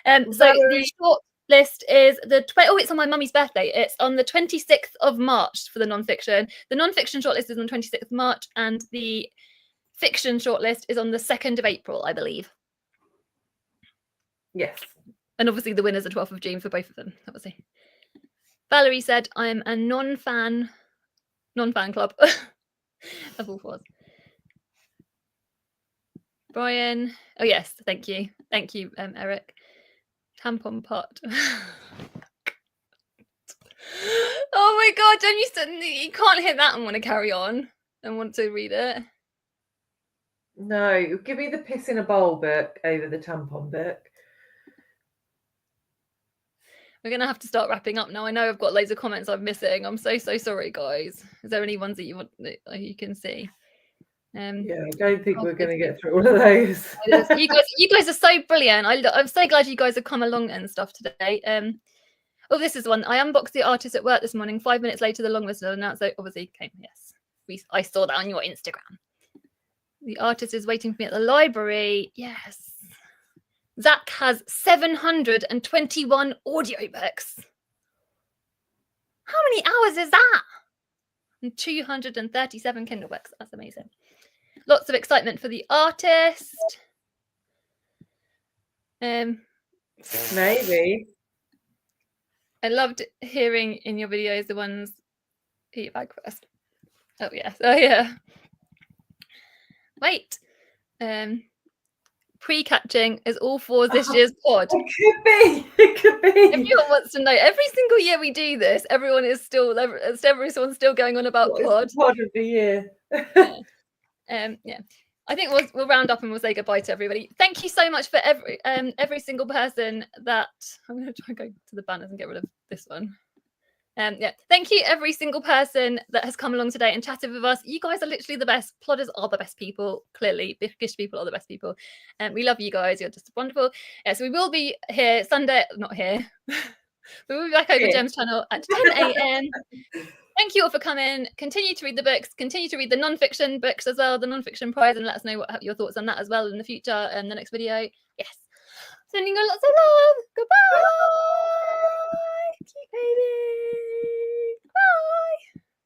So the short list is it's on my mummy's birthday. It's on the 26th of March for the non-fiction. The non-fiction shortlist is on the 26th of March, and the fiction shortlist is on the 2nd of April, I believe. Yes. And obviously the winners are 12th of June for both of them, obviously. Valerie said, I'm a non-fan club of all fours. Brian, oh yes, thank you, Eric. Tampon pot. Oh my god, you can't hit that and want to carry on and want to read it. No, give me the piss in a bowl book over the tampon book. We're gonna have to start wrapping up now. I know I've got loads of comments I'm missing. I'm so sorry, guys. Is there any ones that you can see? Yeah, I don't think we're going to get through all of those. you guys are so brilliant. I'm so glad you guys have come along and stuff today. Oh, this is one. I unboxed the artist at work this morning. 5 minutes later, the Longlist announced. So obviously came. Yes, I saw that on your Instagram. The artist is waiting for me at the library. Yes. Zach has 721 audiobooks. How many hours is that? And 237 Kindle books. That's amazing. Lots of excitement for the artist. Maybe. I loved hearing in your videos the ones. Eat your bag first. Oh yes. Oh yeah. Wait. Pre-catching is all fours this year's pod. It could be. Everyone wants to know. Every single year we do this, everyone's still going on about pod. Pod of the year. Yeah. I think we'll round up and we'll say goodbye to everybody. Thank you so much for every single person that I'm going to try and go to the banners and get rid of this one. Yeah, thank you every single person that has come along today and chatted with us. You guys are literally the best. Plodders are the best people. Clearly, bookish people are the best people, and we love you guys. You're just wonderful. So we will be here Sunday, not here. We will be back over Gem's channel at 10 a.m. Thank you all for coming. Continue to read the books. Continue to read the non-fiction books as well, the non-fiction prize, and let us know what your thoughts on that as well in the future and the next video. Yes. Sending you lots of love.